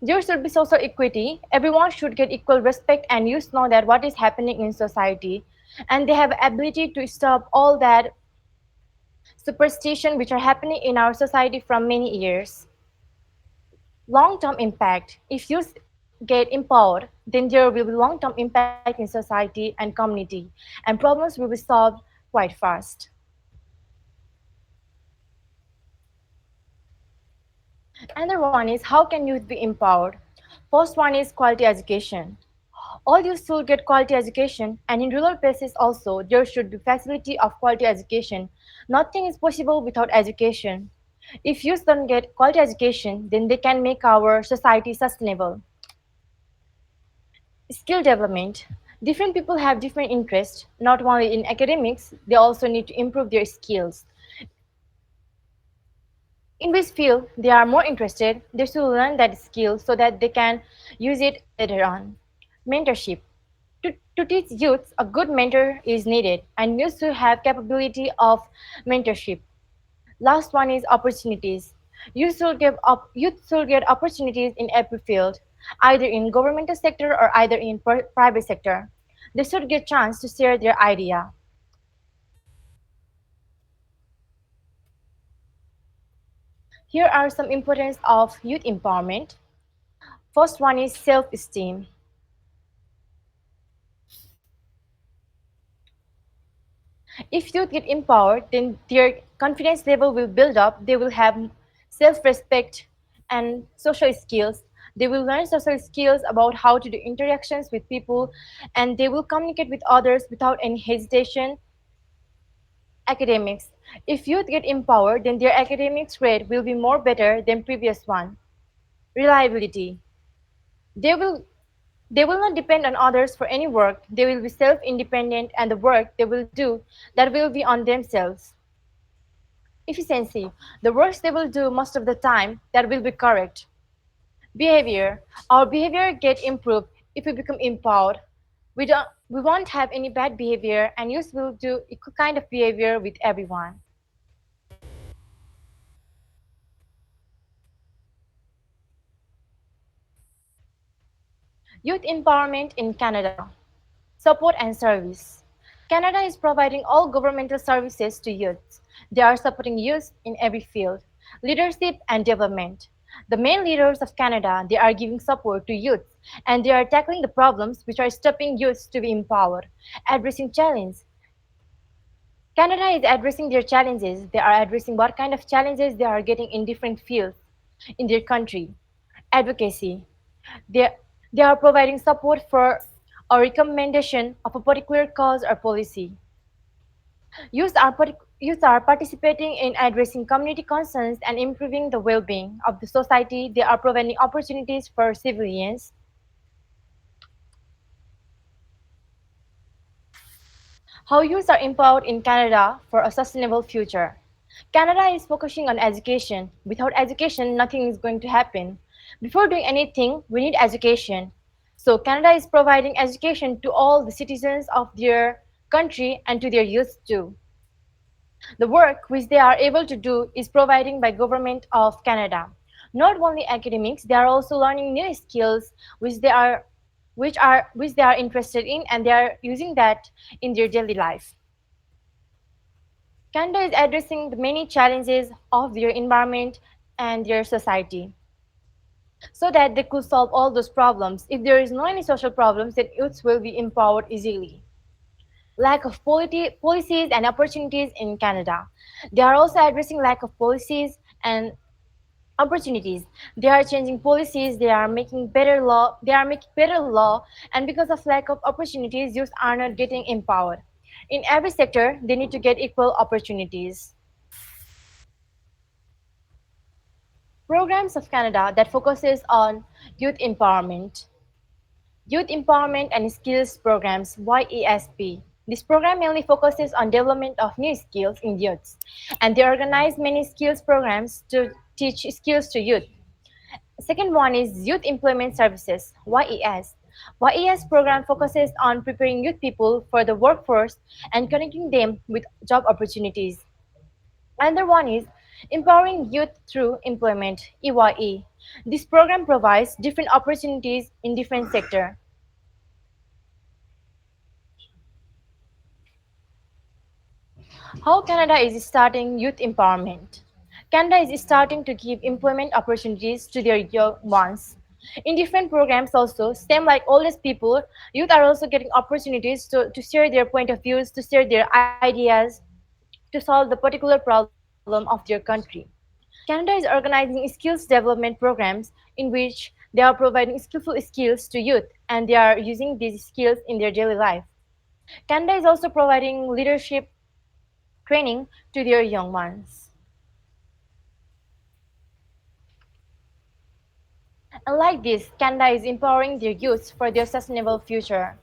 There should be social equity. Everyone should get equal respect, and youth know that what is happening in society, and they have ability to stop all that superstition which are happening in our society from many years. Long-term impact. If youth get empowered, then there will be long-term impact in society and community, and problems will be solved quite fast. Another one is how can youth be empowered? First one is quality education. All youth should get quality education, and in rural places also there should be facility of quality education. Nothing is possible without education. If youth don't get quality education, then they can make our society sustainable. Skill development. Different people have different interests, not only in academics, they also need to improve their skills. In which field they are more interested, they should learn that skill so that they can use it later on. Mentorship. To teach youth, a good mentor is needed, and youth should have capability of mentorship. Last one is opportunities. Youth should get opportunities in every field, either in governmental sector or either in private sector. They should get chance to share their idea. Here are some importance of youth empowerment. First one is self-esteem. If youth get empowered, then their confidence level will build up. They will have self-respect and social skills. They will learn social skills about how to do interactions with people, and they will communicate with others without any hesitation. Academics. If youth get empowered, then their academics grade will be more better than previous one. Reliability. They will They will not depend on others for any work. They will be self-independent, and the work they will do that will be on themselves. Efficiency. The works they will do most of the time that will be correct. Behavior. Our behavior get improved if we become empowered. We won't have any bad behavior, and youth will do equal kind of behavior with everyone. Youth empowerment in Canada. Support and service. Canada is providing all governmental services to youth. They are supporting youth in every field, leadership and development. The main leaders of Canada, they are giving support to youth, and they are tackling the problems which are stopping youth to be empowered, addressing challenges. Canada is addressing their challenges. They are addressing what kind of challenges they are getting in different fields in their country. Advocacy. They, they are providing support for a recommendation of a particular cause or policy. Youth are participating in addressing community concerns and improving the well-being of the society. They are providing opportunities for civilians. How youth are empowered in Canada for a sustainable future. Canada is focusing on education. Without education, nothing is going to happen. Before doing anything, we need education. So Canada is providing education to all the citizens of their country and to their youth too. The work which they are able to do is providing by Government of Canada. Not only academics, they are also learning new skills which they are interested in, and they are using that in their daily life. Canada is addressing the many challenges of their environment and their society so that they could solve all those problems. If there is no any social problems, then youths will be empowered easily. Lack of policies and opportunities in Canada. They are also addressing lack of policies and opportunities. They are changing policies, they are making better law, and because of lack of opportunities, youth are not getting empowered. In every sector, they need to get equal opportunities. Programs of Canada that focuses on youth empowerment. Youth Empowerment and Skills Programs (YESP). This program mainly focuses on development of new skills in youths, and they organize many skills programs to teach skills to youth. Second one is Youth Employment Services (YES). YES program focuses on preparing youth people for the workforce and connecting them with job opportunities. Another one is Empowering Youth Through Employment (EYE). This program provides different opportunities in different sectors. How Canada is starting youth empowerment. Canada is starting to give employment opportunities to their young ones. In different programs also, same like oldest people, youth are also getting opportunities to share their point of views, to share their ideas, to solve the particular problem of their country. Canada is organizing skills development programs in which they are providing skillful skills to youth, and they are using these skills in their daily life. Canada is also providing leadership training to their young ones. And like this, Canada is empowering their youth for their sustainable future.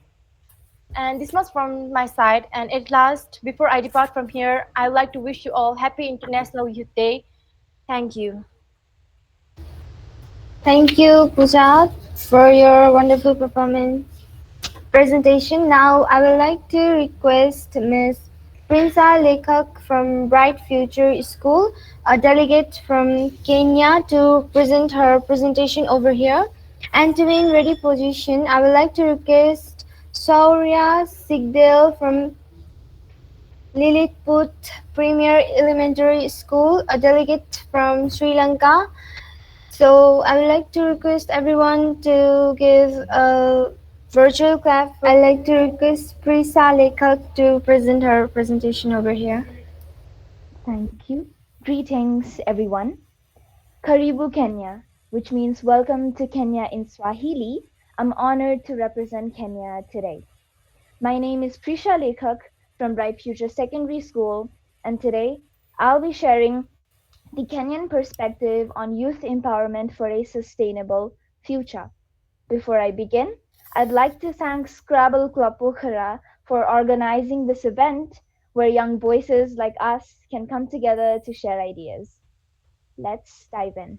And this much from my side. And at last, before I depart from here, I would like to wish you all happy International Youth Day. Thank you. Thank you, Pooja, for your wonderful performance presentation. Now, I would like to request Ms. Prinsa Lekhak from Bright Future School, a delegate from Kenya, to present her presentation over here. And to be in ready position, I would like to request Saurya Sigdel from Liliput Premier Elementary School, a delegate from Sri Lanka. So I would like to request everyone to give a virtual clap. I'd like to request Prisa Lekhak to present her presentation over here. Thank you. Greetings, everyone. Karibu Kenya, which means welcome to Kenya in Swahili. I'm honored to represent Kenya today. My name is Prisha Lekhak from Bright Future Secondary School, and today I'll be sharing the Kenyan perspective on youth empowerment for a sustainable future. Before I begin, I'd like to thank Scrabble Club Pokhara for organizing this event where young voices like us can come together to share ideas. Let's dive in.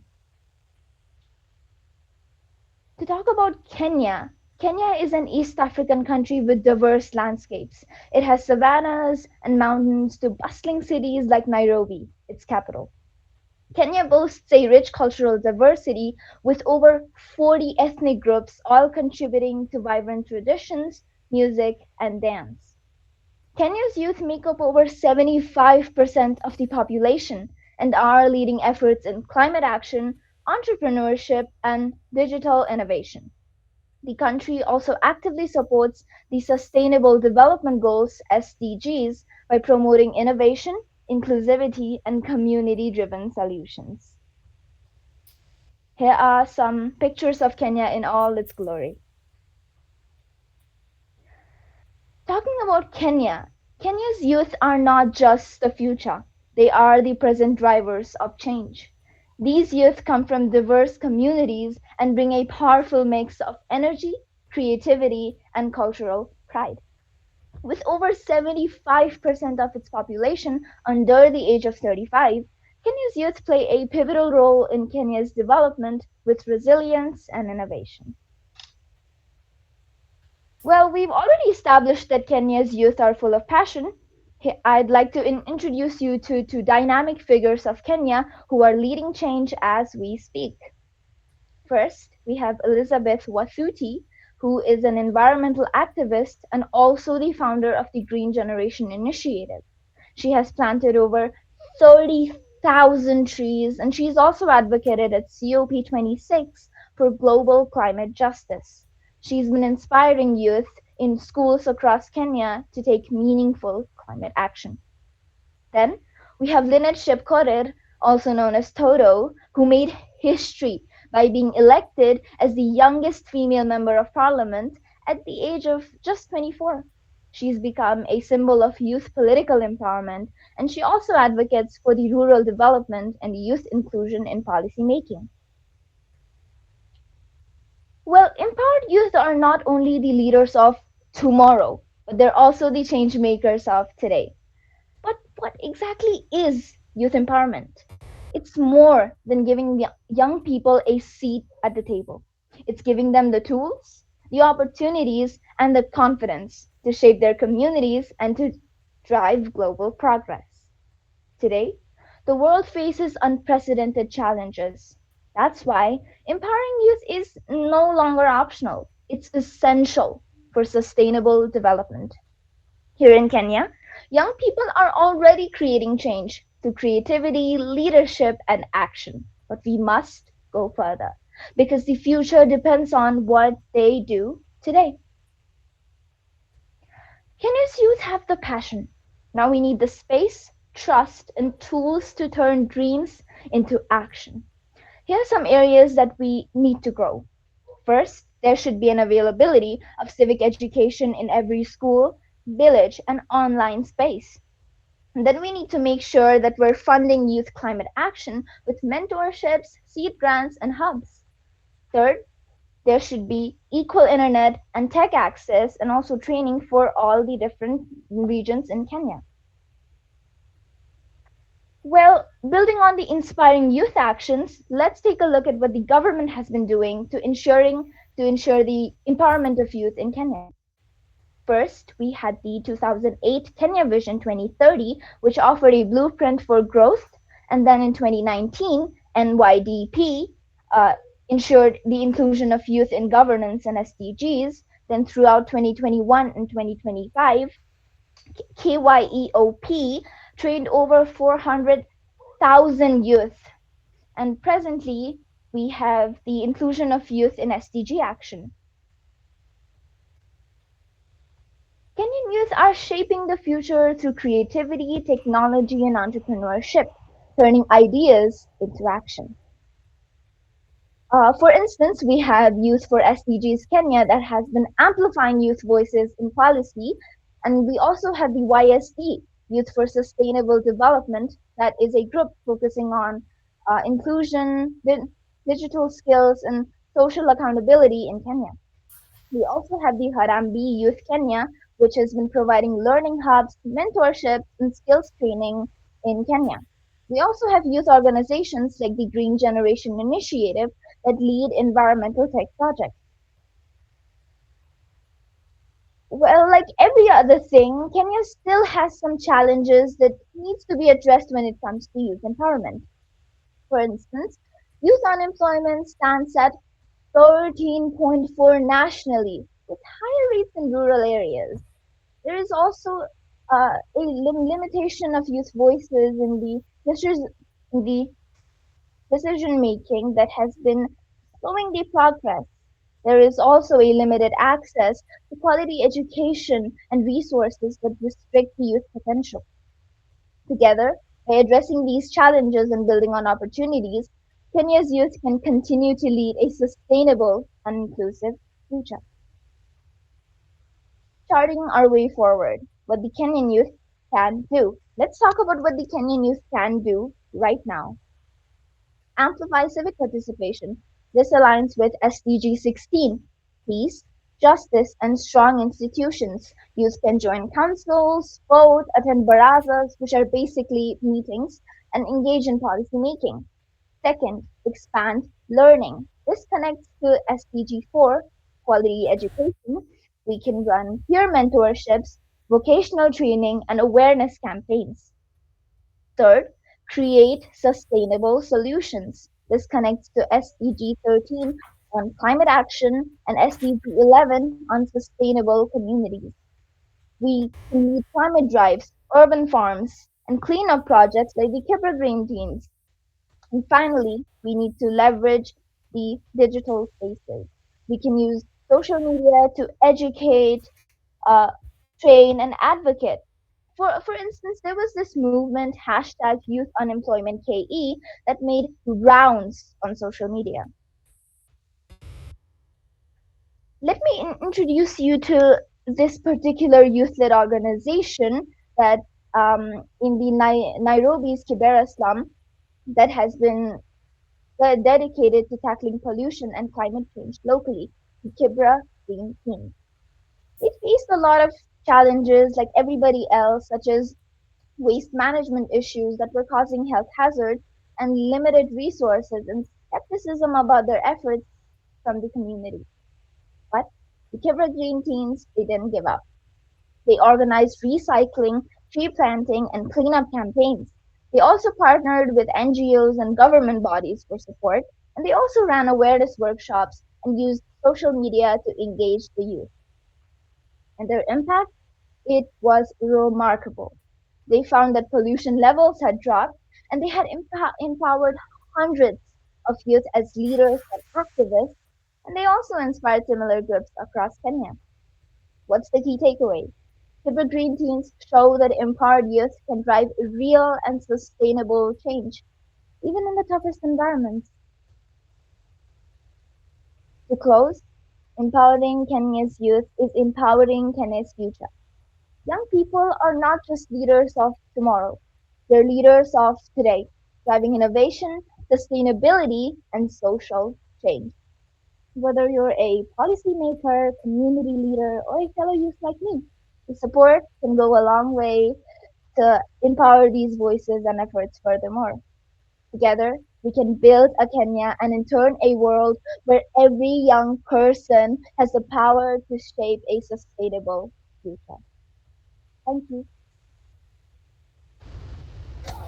To talk about Kenya, Kenya is an East African country with diverse landscapes. It has savannas and mountains to bustling cities like Nairobi, its capital. Kenya boasts a rich cultural diversity with over 40 ethnic groups, all contributing to vibrant traditions, music, and dance. Kenya's youth make up over 75% of the population and are leading efforts in climate action, entrepreneurship, and digital innovation. The country also actively supports the Sustainable Development Goals (SDGs) by promoting innovation, inclusivity, and community driven solutions. Here are some pictures of Kenya in all its glory. Talking about Kenya, Kenya's youth are not just the future, they are the present drivers of change. These youth come from diverse communities and bring a powerful mix of energy, creativity, and cultural pride. With over 75% of its population under the age of 35, Kenya's youth play a pivotal role in Kenya's development with resilience and innovation. Well, we've already established that Kenya's youth are full of passion, I'd like to introduce you to dynamic figures of Kenya who are leading change as we speak. First, we have Elizabeth Wathuti, who is an environmental activist and also the founder of the Green Generation Initiative. She has planted over 30,000 trees, and she's also advocated at COP26 for global climate justice. She's been inspiring youth in schools across Kenya to take meaningful climate action. Then we have Lynette Shepkorir, also known as Toto, who made history by being elected as the youngest female member of parliament at the age of just 24. She's become a symbol of youth political empowerment, and she also advocates for the rural development and youth inclusion in policy making. Well, empowered youth are not only the leaders of tomorrow, but they're also the change makers of today. But what exactly is youth empowerment? It's more than giving young people a seat at the table. It's giving them the tools, the opportunities, and the confidence to shape their communities and to drive global progress. Today, the world faces unprecedented challenges. That's why empowering youth is no longer optional, it's essential for sustainable development. Here in Kenya, young people are already creating change through creativity, leadership, and action. But we must go further because the future depends on what they do today. Kenya's youth have the passion. Now we need the space, trust, and tools to turn dreams into action. Here are some areas that we need to grow. First, there should be an availability of civic education in every school, village, and online space. And then we need to make sure that we're funding youth climate action with mentorships, seed grants, and hubs. Third, there should be equal internet and tech access and also training for all the different regions in Kenya. Well, building on the inspiring youth actions, let's take a look at what the government has been doing to ensure the empowerment of youth in Kenya. First, we had the 2008 Kenya Vision 2030, which offered a blueprint for growth, and then in 2019, NYDP ensured the inclusion of youth in governance and SDGs. Then throughout 2021 and 2025, KYEOP trained over 400,000 youth, and presently we have the inclusion of youth in SDG action. Kenyan youth are shaping the future through creativity, technology, and entrepreneurship, turning ideas into action. For instance, we have Youth for SDGs Kenya that has been amplifying youth voices in policy, and we also have the YSD, Youth for Sustainable Development, that is a group focusing on inclusion, digital skills, and social accountability in Kenya. We also have the Harambe Youth Kenya, which has been providing learning hubs, mentorship, and skills training in Kenya. We also have youth organizations like the Green Generation Initiative that lead environmental tech projects. Well, like every other thing, Kenya still has some challenges that needs to be addressed when it comes to youth empowerment. For instance, youth unemployment stands at 13.4 nationally, with higher rates in rural areas. There is also a limitation of youth voices in the decision making that has been slowing the progress. There is also a limited access to quality education and resources that restrict the youth potential. Together, by addressing these challenges and building on opportunities, Kenya's youth can continue to lead a sustainable and inclusive future. Charting our way forward, what the Kenyan youth can do. Let's talk about what the Kenyan youth can do right now. Amplify civic participation. This aligns with SDG 16, peace, justice, and strong institutions. Youth can join councils, vote, attend barazas, which are basically meetings, and engage in policy making. Second, expand learning. This connects to SDG 4, quality education. We can run peer mentorships, vocational training, and awareness campaigns. Third, create sustainable solutions. This connects to SDG 13 on climate action and SDG 11 on sustainable communities. We can lead climate drives, urban farms, and cleanup projects like the Kipper Green Teams. And finally, we need to leverage the digital spaces. We can use social media to educate, uh, train, and advocate. For instance, there was this movement, hashtag youth unemployment KE, that made rounds on social media. Let me introduce you to this particular youth-led organization that in the Nairobi's Kibera slum that has been dedicated to tackling pollution and climate change locally, the Kibra Green Team. It faced a lot of challenges like everybody else, such as waste management issues that were causing health hazards and limited resources and skepticism about their efforts from the community. But the Kibra Green Teams, they didn't give up. They organized recycling, tree planting, and cleanup campaigns. They also partnered with NGOs and government bodies for support, and they also ran awareness workshops and used social media to engage the youth. And their impact? It was remarkable. They found that pollution levels had dropped, and they had empowered hundreds of youth as leaders and activists, and they also inspired similar groups across Kenya. What's the key takeaway? Super Green Teams show that empowered youth can drive real and sustainable change, even in the toughest environments. To close, empowering Kenya's youth is empowering Kenya's future. Young people are not just leaders of tomorrow, they're leaders of today, driving innovation, sustainability, and social change. Whether you're a policymaker, community leader, or a fellow youth like me, the support can go a long way to empower these voices and efforts furthermore. Together, we can build a Kenya and in turn a world where every young person has the power to shape a sustainable future. Thank you.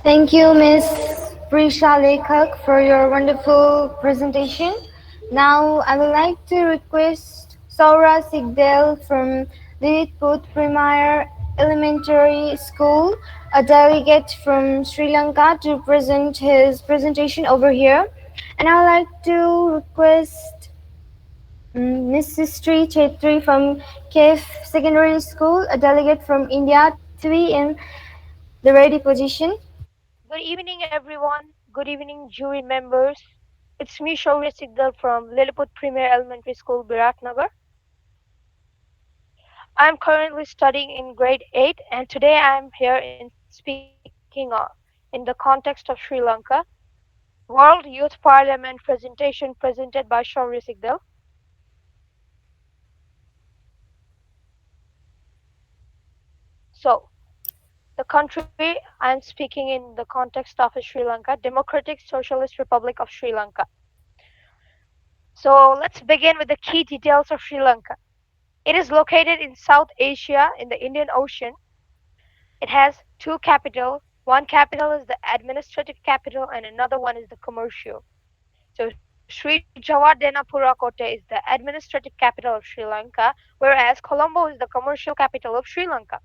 Thank you, Miss Prisha Lekhak, for your wonderful presentation. Now, I would like to request Saura Sigdel from Lilithput Premier Elementary School, a delegate from Sri Lanka, to present his presentation over here. And I would like to request Mrs. Sri Chetri from KF Secondary School, a delegate from India, to be in the ready position. Good evening, everyone. Good evening, jury members. It's me, Shaurya Sigdal from Lilliput Premier Elementary School, Biratnagar. I'm currently studying in grade 8, and today I'm here in speaking in the context of Sri Lanka, World Youth Parliament presentation presented by Shaurya Sigdal. So, the country I'm speaking in the context of is Sri Lanka, Democratic Socialist Republic of Sri Lanka. So let's begin with the key details of Sri Lanka. It is located in South Asia in the Indian Ocean. It has two capitals. One capital is the administrative capital and another one is the commercial. So Sri Jawadhenapura Kotte is the administrative capital of Sri Lanka, whereas Colombo is the commercial capital of Sri Lanka.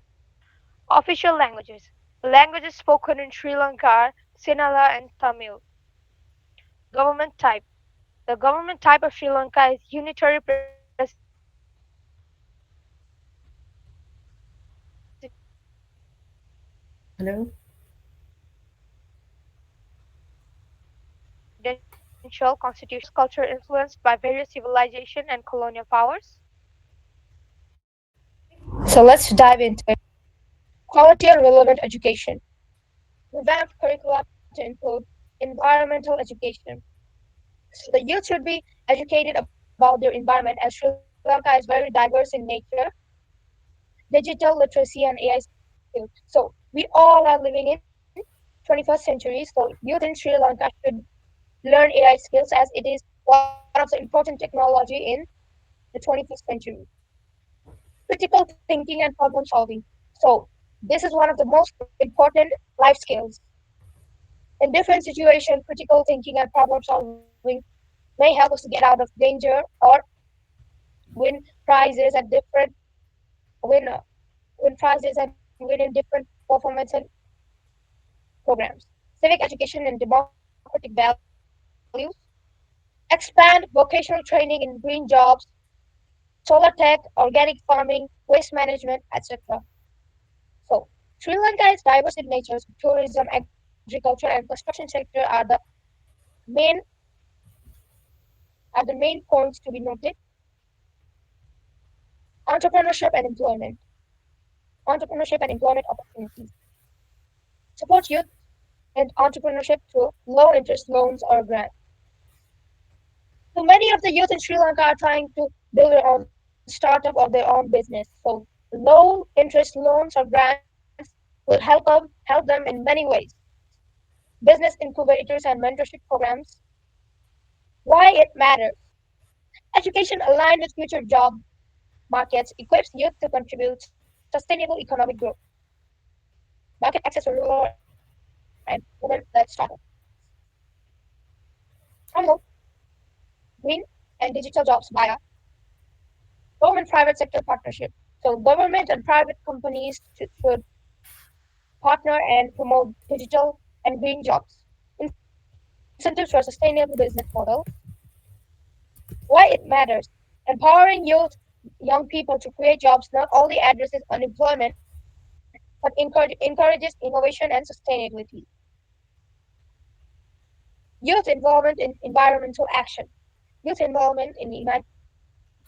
Official languages. The languages spoken in Sri Lanka are Sinhala and Tamil. Government type. The government type of Sri Lanka is unitary presidential system with Hello. presidential constitution culture influenced by various civilization and colonial powers. So let's dive into it. Quality and relevant education. Revamp curricula to include environmental education. So the youth should be educated about their environment as Sri Lanka is very diverse in nature, digital literacy and AI skills. So we all are living in 21st century. So youth in Sri Lanka should learn AI skills as it is one of the important technology in the 21st century. Critical thinking and problem solving. So, this is one of the most important life skills. In different situations, critical thinking and problem solving may help us to get out of danger or win prizes at different win win prizes and win in different performance and programs. Civic education and democratic values. Expand vocational training in green jobs, solar tech, organic farming, waste management, etc. So, Sri Lanka is diverse in nature, so tourism, agriculture, and construction sector main are the main points to be noted. Entrepreneurship and employment. Entrepreneurship and employment opportunities. Support youth and entrepreneurship through low interest loans or grants. So many of the youth in Sri Lanka are trying to build their own startup or their own business. So low interest loans or grants will help them in many ways. Business incubators and mentorship programs. Why it matters. Education aligned with future job markets equips youth to contribute sustainable economic growth. Market access for rural and women-led startups. Promote green and digital jobs via government private sector partnership. So government and private companies should partner and promote digital and green jobs. Incentives for sustainable business models. Why it matters. Empowering young people to create jobs not only addresses unemployment but encourages innovation and sustainability. Youth involvement in environmental action. Youth involvement in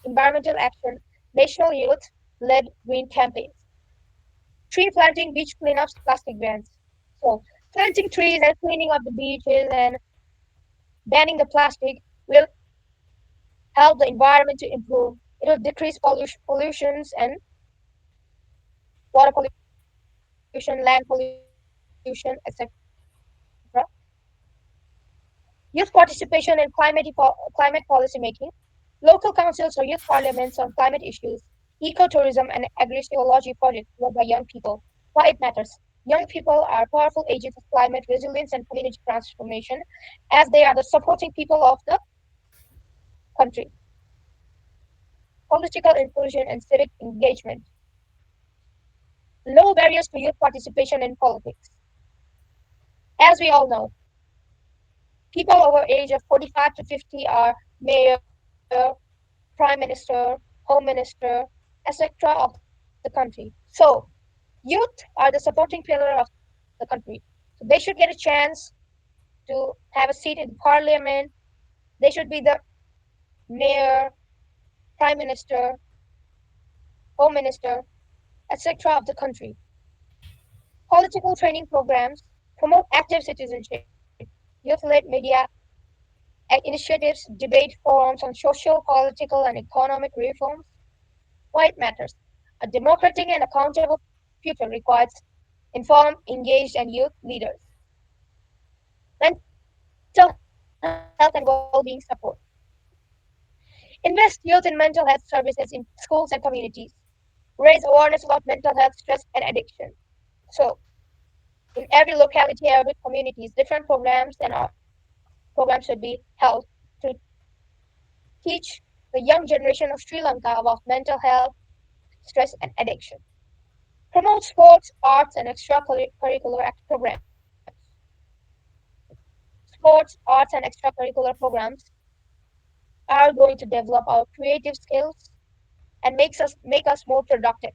environmental action. National youth-led green campaigns. Tree planting, beach cleanups, plastic bans. So planting trees and cleaning up the beaches and banning the plastic will help the environment to improve. It will decrease pollutions and water pollution, land pollution, etc. Youth participation in climate policy making. Local councils or youth parliaments on climate issues, ecotourism, and agri-ecology projects led by young people. Why it matters. Young people are powerful agents of climate resilience and community transformation as they are the supporting people of the country. Political inclusion and civic engagement. Low barriers to youth participation in politics. As we all know, people over age of 45 to 50 are mayor, prime minister, home minister, etc. of the country. So, youth are the supporting pillar of the country. So they should get a chance to have a seat in parliament. They should be the mayor, prime minister, home minister, etc. of the country. Political training programs promote active citizenship, youth-led media initiatives, debate forums on social, political, and economic reforms. Why it matters. A democratic and accountable future requires informed, engaged, and youth leaders. Mental health and well-being support. Invest youth in mental health services in schools and communities. Raise awareness about mental health, stress, and addiction. So, in every locality, every communities, different programs and programs should be held to teach the young generation of Sri Lanka about mental health, stress, and addiction. Promote sports, arts, and extracurricular programs. Sports, arts, and extracurricular programs are going to develop our creative skills and make us more productive.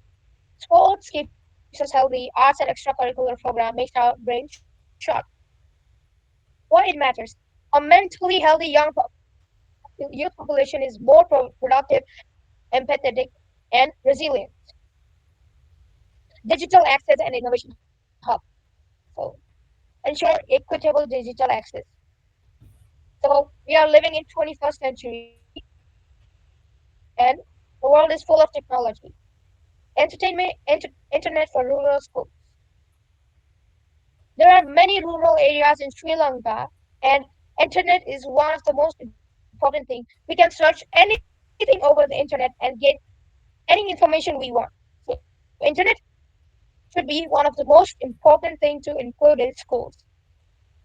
Sports keeps us healthy. Arts and extracurricular program makes our brain sharp. Why it matters? A mentally healthy youth population is more productive, empathetic, and resilient. Digital access and innovation hub. So ensure equitable digital access. So we are living in 21st century and the world is full of technology. Entertainment, internet for rural schools. There are many rural areas in Sri Lanka, and internet is one of the most important things. We can search anything over the internet and get any information we want. So internet should be one of the most important things to include in schools.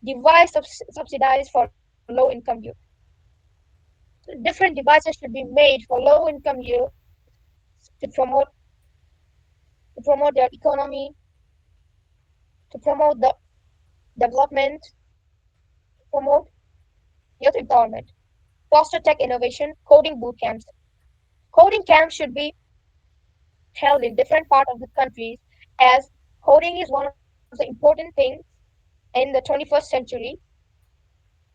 Device subsidized for low-income youth. Different devices should be made for low-income youth to promote their economy, to promote the development, promote youth empowerment, foster tech innovation, coding boot camps. Coding camps should be held in different parts of the countries as coding is one of the important things in the 21st century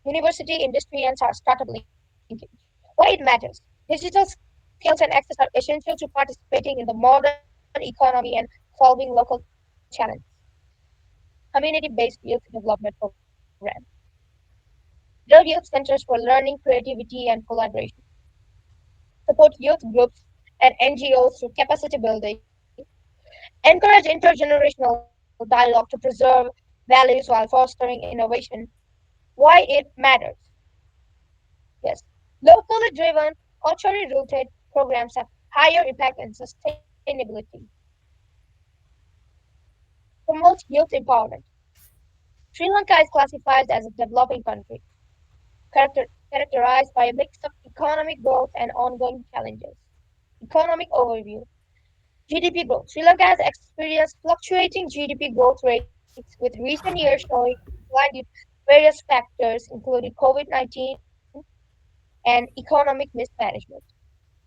university, industry, and startup linkage. Why it matters? Digital skills and access are essential to participating in the modern economy and solving local challenges. Community-based youth development program. Build youth centers for learning, creativity, and collaboration. Support youth groups and NGOs through capacity building. Encourage intergenerational dialogue to preserve values while fostering innovation. Why it matters. Yes. Locally driven, culturally rooted programs have higher impact and sustainability. Promote youth empowerment. Sri Lanka is classified as a developing country, characterized by a mix of economic growth and ongoing challenges. Economic overview. GDP growth. Sri Lanka has experienced fluctuating GDP growth rates with recent years showing decline due to various factors, including COVID-19 and economic mismanagement.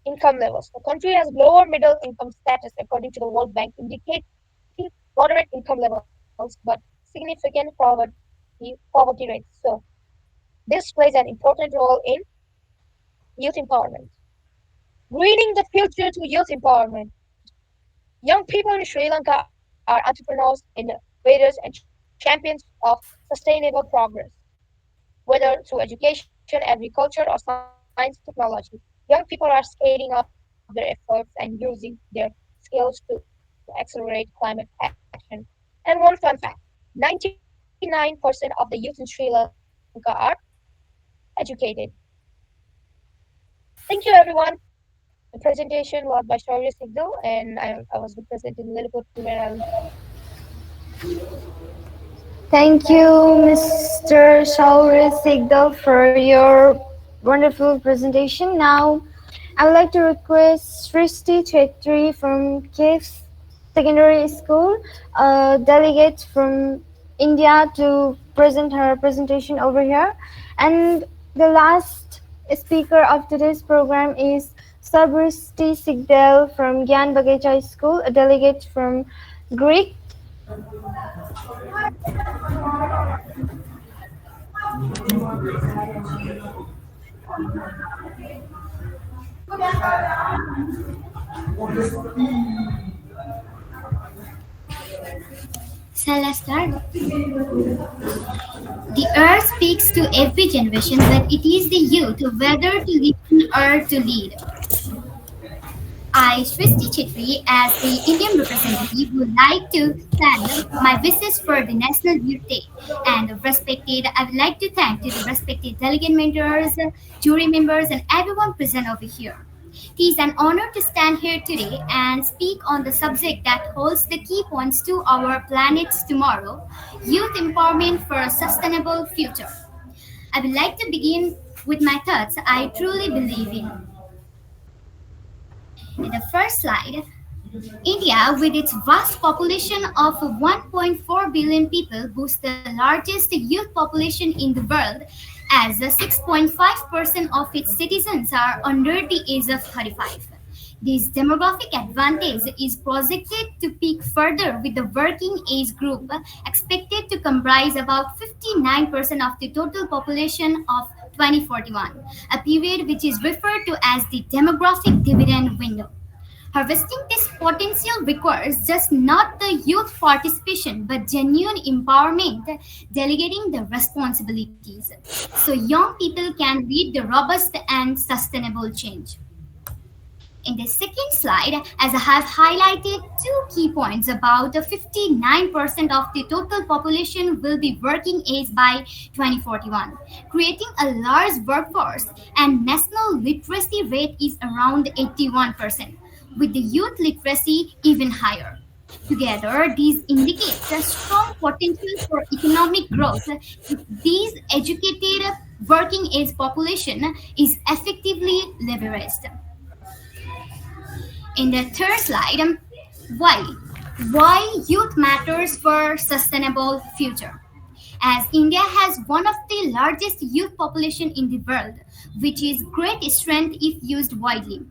Income levels. The country has lower middle income status according to the World Bank, indicating moderate income levels but significant poverty rates. So this plays an important role in youth empowerment. Bringing the future to youth empowerment. Young people in Sri Lanka are entrepreneurs, innovators, and champions of sustainable progress. Whether through education, agriculture, or science technology, young people are scaling up their efforts and using their skills to accelerate climate action. And one fun fact, 99% of the youth in Sri Lanka are educated. Thank you, everyone. The presentation was by Shaurya Sigdal, and I was representing Lilliput Primera. Thank you, Mr. Shauri Sigdal, for your wonderful presentation. Now, I would like to request Srishti Chetri from KIF Secondary School, a delegate from India, to present her presentation over here. And the last speaker of today's program is Sabristi Sigdal from Gyan Bagechai School, a delegate from Greek. Shall I start? The earth speaks to every generation, but it is the youth whether to listen or to lead. I, Srishti Chetri, as the Indian representative, would like to send my wishes for the National Youth Day. And I would like to thank to the respected delegate mentors, jury members, and everyone present over here. It is an honor to stand here today and speak on the subject that holds the key points to our planet's tomorrow, youth empowerment for a sustainable future. I would like to begin with my thoughts I truly believe in. In the first slide, India, with its vast population of 1.4 billion people, boasts the largest youth population in the world, as 6.5% of its citizens are under the age of 35. This demographic advantage is projected to peak further with the working age group expected to comprise about 59% of the total population of 2041, a period which is referred to as the demographic dividend window. Harvesting this potential requires just not the youth participation but genuine empowerment, delegating the responsibilities so young people can lead the robust and sustainable change. In the second slide, as I have highlighted two key points, about 59% of the total population will be working age by 2041, creating a large workforce, and national literacy rate is around 81%, with the youth literacy even higher. Together, these indicate a strong potential for economic growth if these educated working age population is effectively leveraged. In the third slide, why? Why youth matters for sustainable future. As India has one of the largest youth population in the world, which is great strength if used widely.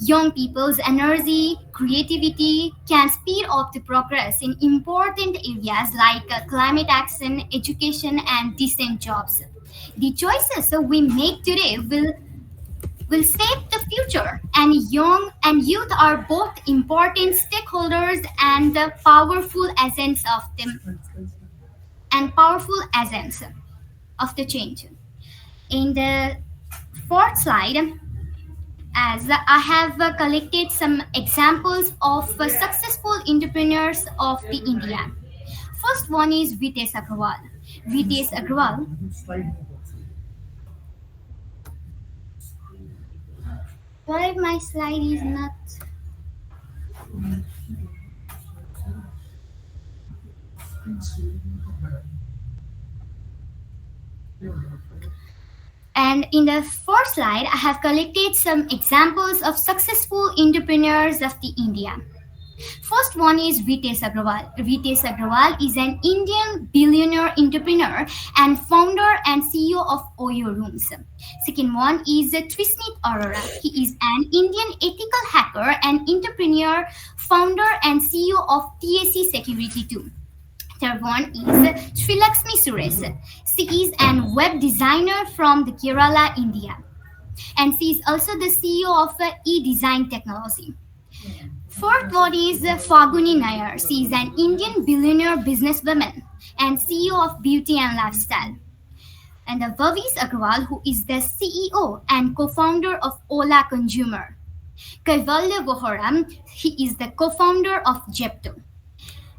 Young people's energy, creativity can speed up the progress in important areas like climate action, education, and decent jobs. The choices we make today will shape the future, and young and youth are both important stakeholders and powerful agents of them and powerful agents of the change. In the fourth slide, as I have collected some examples of successful entrepreneurs of the India. First one is Vitesh Agrawal. Vitesh Agrawal. Why my slide is not? And in the fourth slide, I have collected some examples of successful entrepreneurs of the India. First one is Vitesh Agrawal. Vitesh Agrawal is an Indian billionaire entrepreneur and founder and CEO of Oyo Rooms. Second one is Trisnit Arora. He is an Indian ethical hacker and entrepreneur, founder and CEO of TAC Security 2. Third one is Srilakshmi Suresh. She is an web designer from the Kerala, India. And she is also the CEO of e-design technology. Fourth one is Faguni Nair. She is an Indian billionaire businesswoman and CEO of Beauty and Lifestyle. And the Vavis Agrawal, who is the CEO and co-founder of Ola Consumer. Kaivalya Vohra, he is the co-founder of Jepto.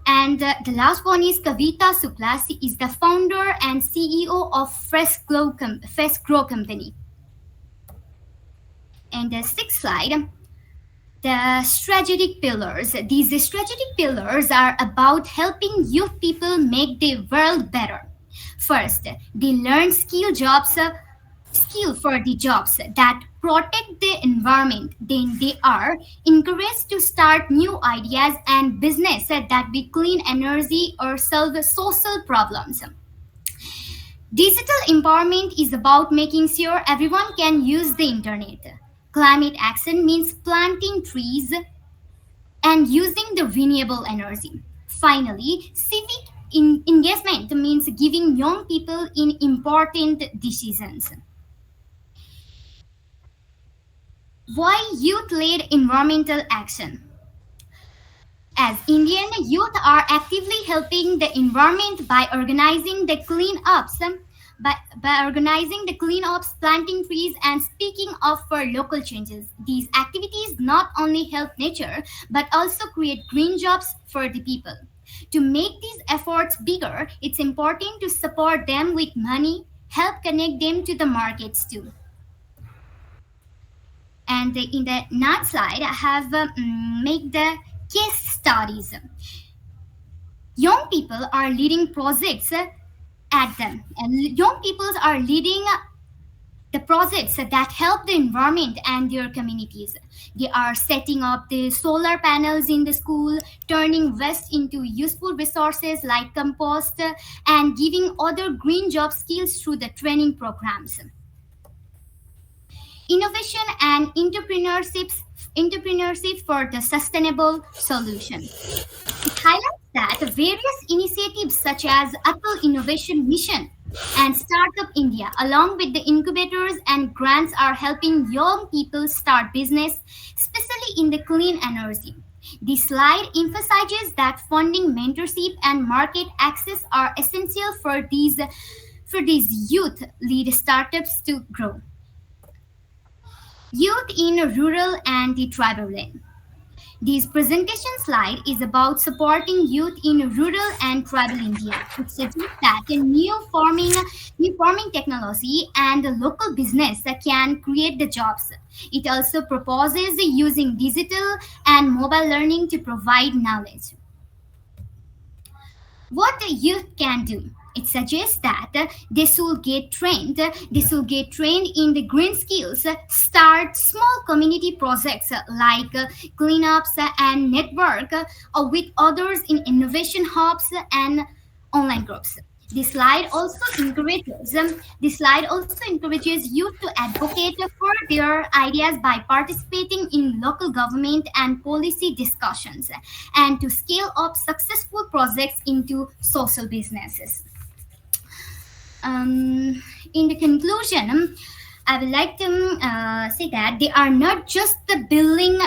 And the last one is Kavita Sukla. She is the founder and CEO of Fresh Grow Company. And the sixth slide, the strategic pillars. These strategic pillars are about helping youth people make the world better. First, they learn skill for the jobs that protect the environment. Then they are encouraged to start new ideas and business that will clean energy or solve social problems. Digital empowerment is about making sure everyone can use the internet. Climate action means planting trees and using the renewable energy. Finally, civic engagement means giving young people in important decisions. Why youth-led environmental action? As Indian youth are actively helping the environment by organizing the cleanups, planting trees, and speaking up for local changes. These activities not only help nature but also create green jobs for the people. To make these efforts bigger, it's important to support them with money, help connect them to the markets too. And in the next slide, I have made the case studies. Young people are leading projects at them, and young people are leading the projects that help the environment and their communities. They are setting up the solar panels in the school, turning waste into useful resources like compost, and giving other green job skills through the training programs. Innovation and entrepreneurship for the sustainable solution. It highlights that various initiatives such as Atal Innovation Mission and Startup India, along with the incubators and grants, are helping young people start business, especially in the clean energy. This slide emphasizes that funding, mentorship, and market access are essential for these youth-led startups to grow. Youth in rural and the tribal land. This presentation slide is about supporting youth in rural and tribal India. It suggests that a new farming technology and a local business can create the jobs. It also proposes using digital and mobile learning to provide knowledge. What the youth can do. It suggests that they should get trained in the green skills, start small community projects like cleanups and network with others in innovation hubs and online groups. This slide also encourages youth to advocate for their ideas by participating in local government and policy discussions and to scale up successful projects into social businesses. In the conclusion, I would like to say that they are not just the building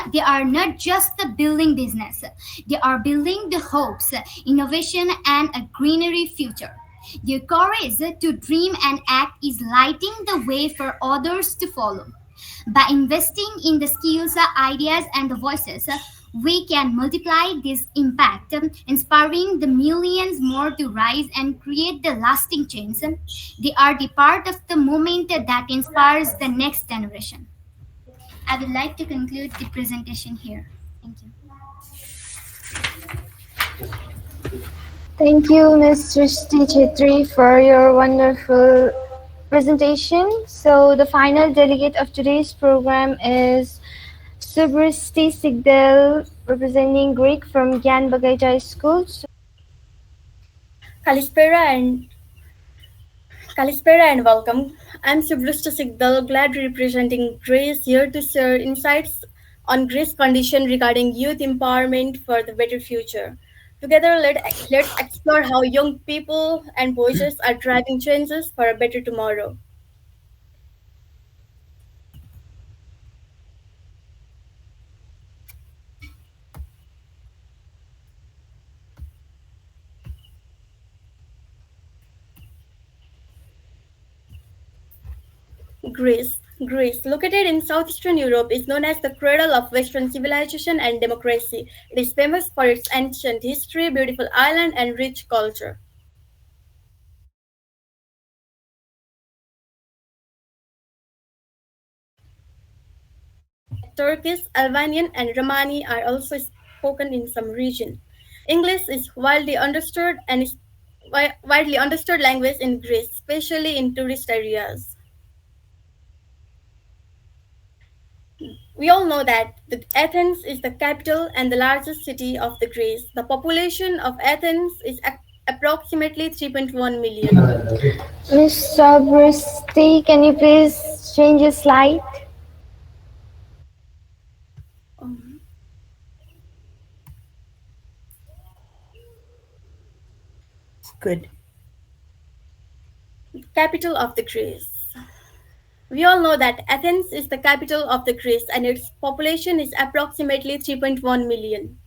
business. They are building the hopes, innovation, and a greenery future. Their courage to dream and act is lighting the way for others to follow. By investing in the skills, ideas, and the voices, we can multiply this impact, inspiring the millions more to rise and create the lasting change. They are the part of the movement that inspires the next generation. I would like to conclude the presentation here. Thank you. Thank you, Ms. Srishti Chetri, for your wonderful presentation. So the final delegate of today's program is Subristi Sigdel, representing Greek from Gyan Bagaita School. Kalispera and Kalispera and welcome. I'm Sublusta Sigdal, glad representing Grace here to share insights on Grace condition regarding youth empowerment for the better future. Together, let's explore how young people and voices are driving changes for a better tomorrow. Greece. Greece, located in southeastern Europe, is known as the cradle of Western civilization and democracy. It is famous for its ancient history, beautiful island, and rich culture. Turkish, Albanian, and Romani are also spoken in some region. English is widely understood language in Greece, especially in tourist areas. We all know that Athens is the capital and the largest city of the Greece. The population of Athens is approximately 3.1 million. Ms. Subristi, can you please change your slide? Um, Good. Capital of the Greece. We all know that Athens is the capital of the Greece and its population is approximately 3.1 million.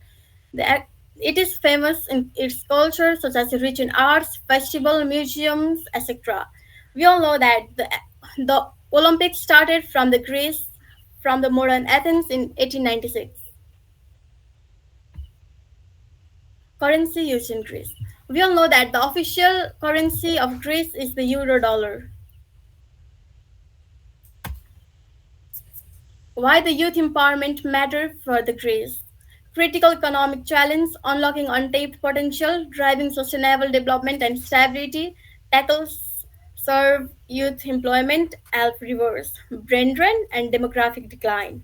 It is famous in its culture, such as rich in arts, festival, museums, etc. We all know that the Olympics started from the Greece, from the modern Athens in 1896. Currency used in Greece. We all know that the official currency of Greece is the euro dollar. Why the youth empowerment matter for the Greece. Critical economic challenge, unlocking untapped potential, driving sustainable development and stability, tackles serve youth employment, help reverse brain drain and demographic decline.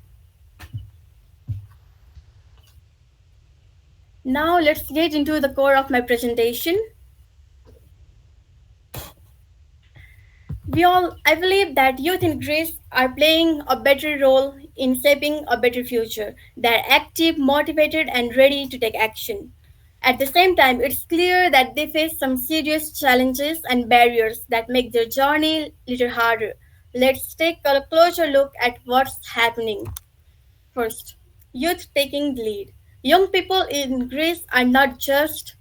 Now let's get into the core of my presentation. I believe that youth in Greece are playing a better role in shaping a better future. They are active, motivated, and ready to take action. At the same time, it's clear that they face some serious challenges and barriers that make their journey a little harder. Let's take a closer look at what's happening. First, youth taking the lead. Young people in Greece are not just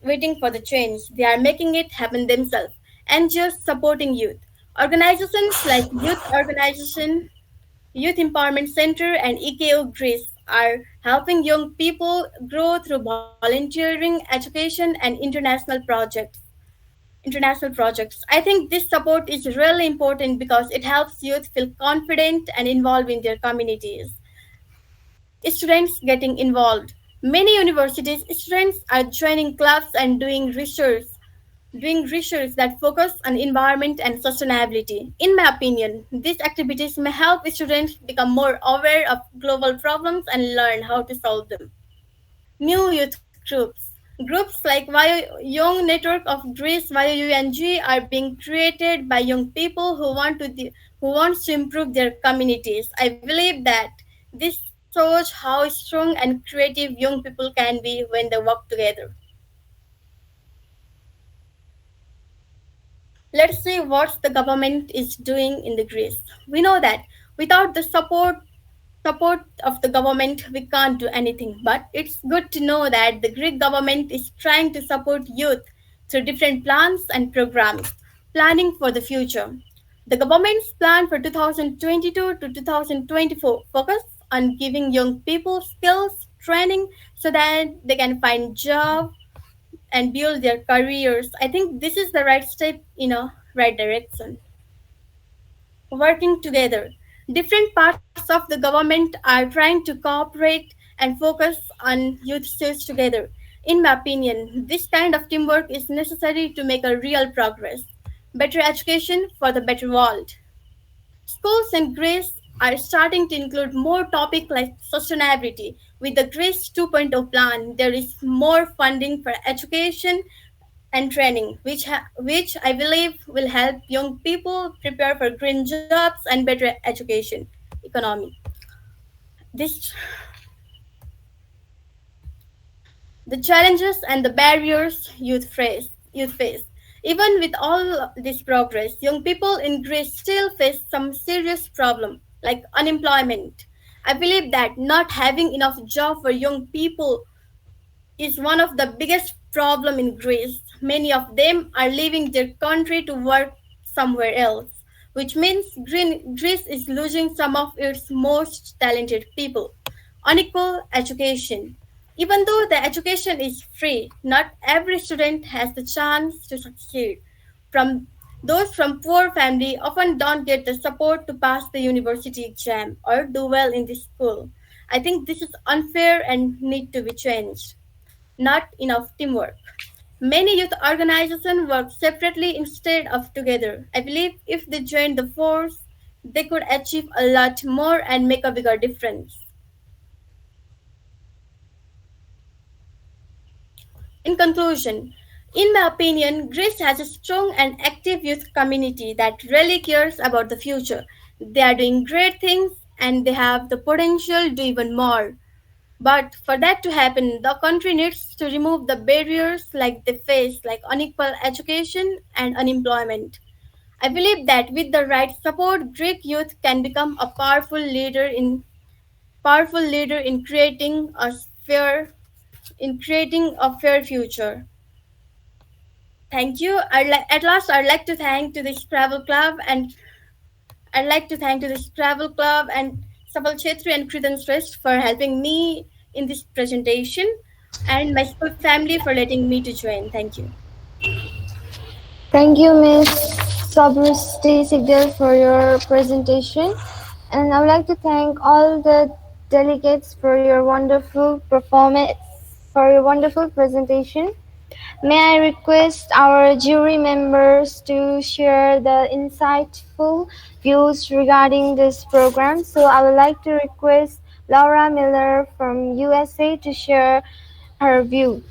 waiting for the change, they are making it happen themselves and just supporting youth. Organizations like Youth Empowerment Center and EKO Greece are helping young people grow through volunteering, education, and international projects. I think this support is really important because it helps youth feel confident and involved in their communities. Students getting involved. Many universities, students are joining clubs and doing research that focus on environment and sustainability. In my opinion, these activities may help students become more aware of global problems and learn how to solve them. New youth groups. Groups like Young Network of Greece YUNG are being created by young people who want to improve their communities. I believe that this shows how strong and creative young people can be when they work together. Let's see what the government is doing in the Greece. We know that without the support of the government we can't do anything, but it's good to know that the Greek government is trying to support youth through different plans and programs, planning for the future. The government's plan for 2022 to 2024 focus on giving young people skills training so that they can find job and build their careers. I think this is the right step in a right direction. Working together. Different parts of the government are trying to cooperate and focus on youth issues together. In my opinion, this kind of teamwork is necessary to make a real progress. Better education for the better world. Schools in Greece are starting to include more topics like sustainability. With the Greece 2.0 plan, there is more funding for education and training, which I believe will help young people prepare for green jobs and better education economy. This the challenges and the barriers youth face. Even with all this progress, young people in Greece still face some serious problem like unemployment. I believe that not having enough job for young people is one of the biggest problem in Greece. Many of them are leaving their country to work somewhere else, which means Greece is losing some of its most talented people. Unequal education. Even though the education is free, not every student has the chance to succeed. From those from poor family often don't get the support to pass the university exam or do well in the school. I think this is unfair and need to be changed. Not enough teamwork. Many youth organizations work separately instead of together. I believe if they join the force, they could achieve a lot more and make a bigger difference. In conclusion, in my opinion, Greece has a strong and active youth community that really cares about the future. They are doing great things and they have the potential to do even more. But for that to happen, the country needs to remove the barriers like they face, like unequal education and unemployment. I believe that with the right support, Greek youth can become a powerful leader in creating a fair future. Thank you. At last, I'd like to thank to the Scrabble Club and I'd like to thank to the Scrabble Club and Sabal Chetri and Kritan Srest for helping me in this presentation and my school family for letting me to join. Thank you. Thank you, Miss Sabrusti Sigdel, for your presentation. And I would like to thank all the delegates for your wonderful performance, for your wonderful presentation. May I request our jury members to share the insightful views regarding this program. So I would like to request Laura Miller from USA to share her view.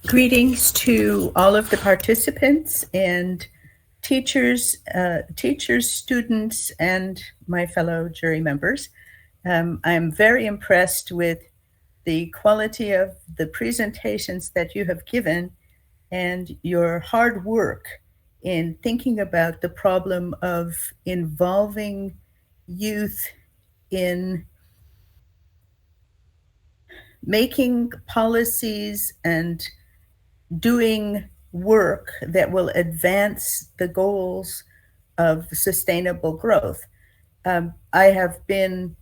Greetings to all of the participants and teachers, students, and my fellow jury members. I'm very impressed with the quality of the presentations that you have given and your hard work in thinking about the problem of involving youth in making policies and doing work that will advance the goals of sustainable growth. I have been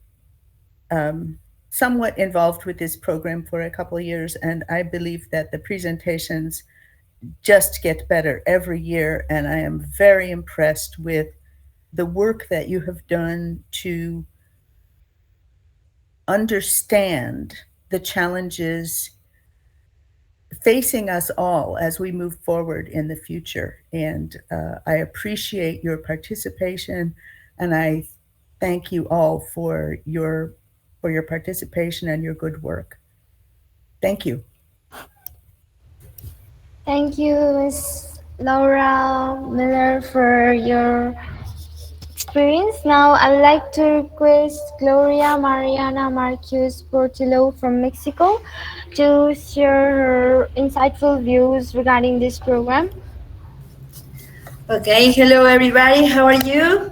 somewhat involved with this program for a couple of years, and I believe that the presentations just get better every year. And I am very impressed with the work that you have done to understand the challenges facing us all as we move forward in the future. And I appreciate your participation, and I thank you all for your participation and your good work. Thank you. Thank you, Miss Laura Miller, for your experience. Now, I would like to request Gloria Mariana Marquez Portillo from Mexico to share her insightful views regarding this program. Okay, hello everybody, how are you?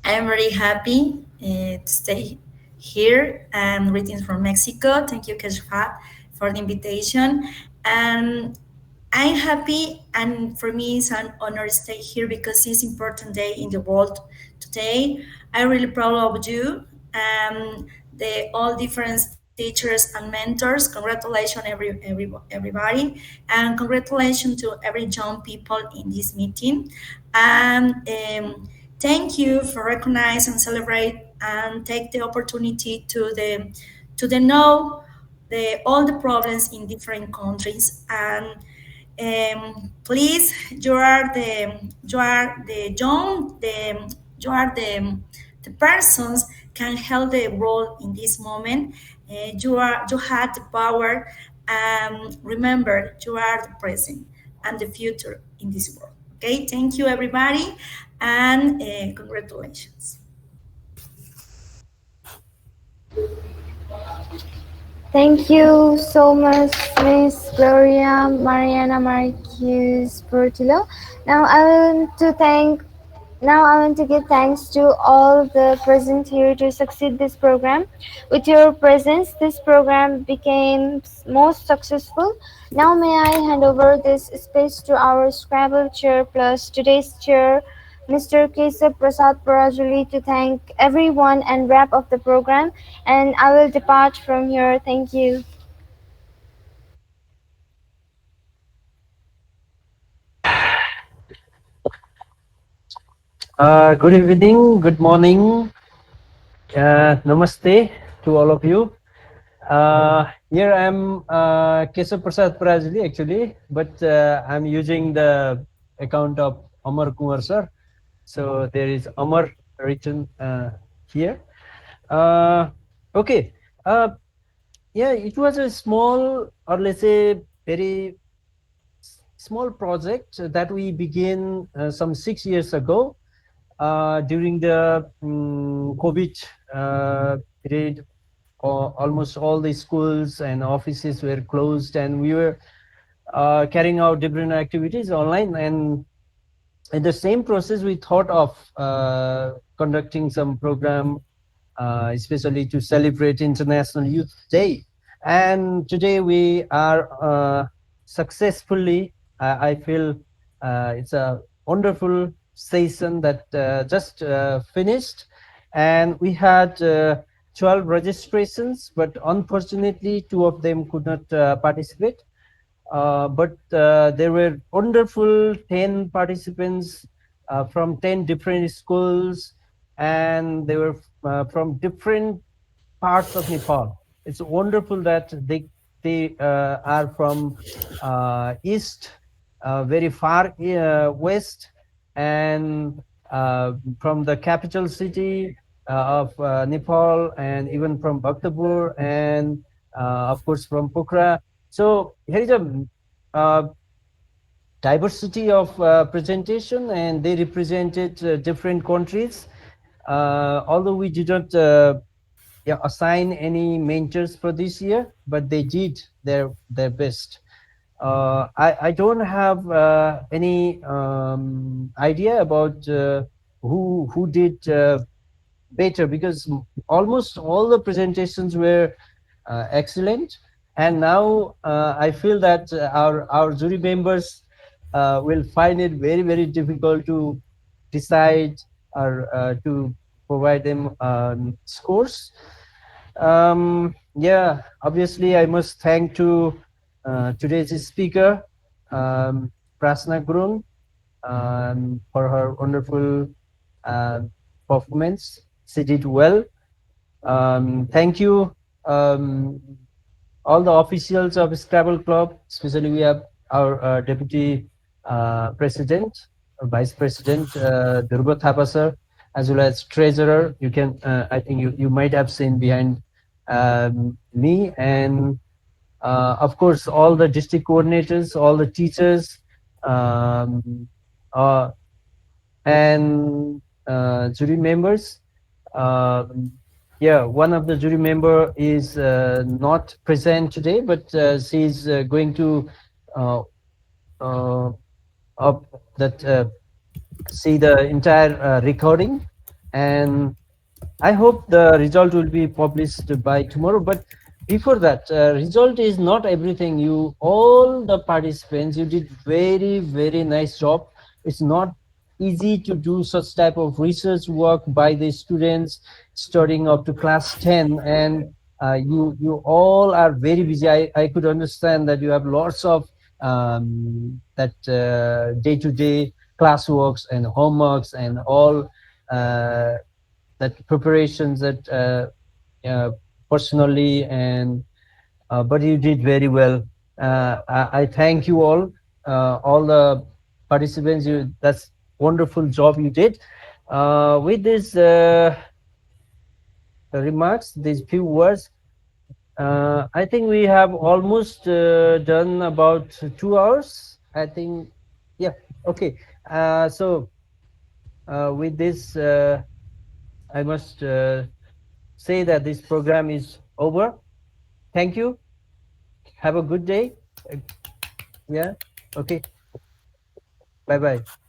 I'm very happy to stay here and greetings from Mexico. Thank you, Keshfa, for the invitation. And I'm happy, and for me it's an honor to stay here because it's important day in the world today. I'm really proud of you and the all different teachers and mentors. Congratulations, everybody, and congratulations to every young people in this meeting. And thank you for recognize and celebrate and take the opportunity to the know the all the problems in different countries. And please, you are the young, you are the persons can help the world in this moment. You had the power. Remember, you are the present and the future in this world. Okay, thank you everybody, and congratulations. Thank you so much, Miss Gloria Mariana Marquez Portillo. Now I want to thank Now I want to give thanks to all the present here to succeed this program. With your presence, this program became most successful. Now may I hand over this space to our Scrabble chair plus today's chair, Mr. Kesab Prasad Parajuli, to thank everyone and wrap up the program. And I will depart from here. Thank you. Good evening, good morning, namaste to all of you. Here I am, Keshav Prasad Prajali actually, but I'm using the account of Amar Kumar sir. So there is Amar written here. Okay. Yeah, it was a small, or let's say very small project that we began some 6 years ago. During the COVID period, almost all the schools and offices were closed, and we were carrying out different activities online. And in the same process, we thought of conducting some program, especially to celebrate International Youth Day. And today we are successfully, I feel it's a wonderful session that just finished, and we had 12 registrations, but unfortunately 2 of them could not participate. But there were wonderful 10 participants from 10 different schools, and they were from different parts of Nepal. It's wonderful that they are from east, very far west, and from the capital city of Nepal, and even from Bhaktapur, and of course from Pokhara. So here is a diversity of presentation, and they represented different countries. Although we did not assign any mentors for this year, but they did their best. I don't have any idea about who did better, because almost all the presentations were excellent. And now I feel that our jury members will find it very, very difficult to decide or to provide them scores. Yeah, obviously I must thank to today's speaker, Prasna Gurung, for her wonderful uh, performance. She did well. Thank you, um, all the officials of Scrabble Club, especially we have our deputy president, vice president, Durga Thapa sir, as well as treasurer. You can, I think you might have seen behind me, and of course all the district coordinators, all the teachers, um, uh, and jury members. Yeah, one of the jury member is not present today, but she's going to uh, up that see the entire recording, and I hope the result will be published by tomorrow. But before that, result is not everything. You, all the participants, you did very, very nice job. It's not easy to do such type of research work by the students studying up to class 10, and you all are very busy. I could understand that you have lots of that day-to-day classworks and homeworks and all that preparations that personally, and but you did very well. I thank you all the participants. You, that's wonderful job you did. With this remarks, these few words, I think we have almost done about 2 hours. I think, yeah, okay. So with this, I must say that this program is over. Thank you. Have a good day. Yeah. Okay. Bye bye.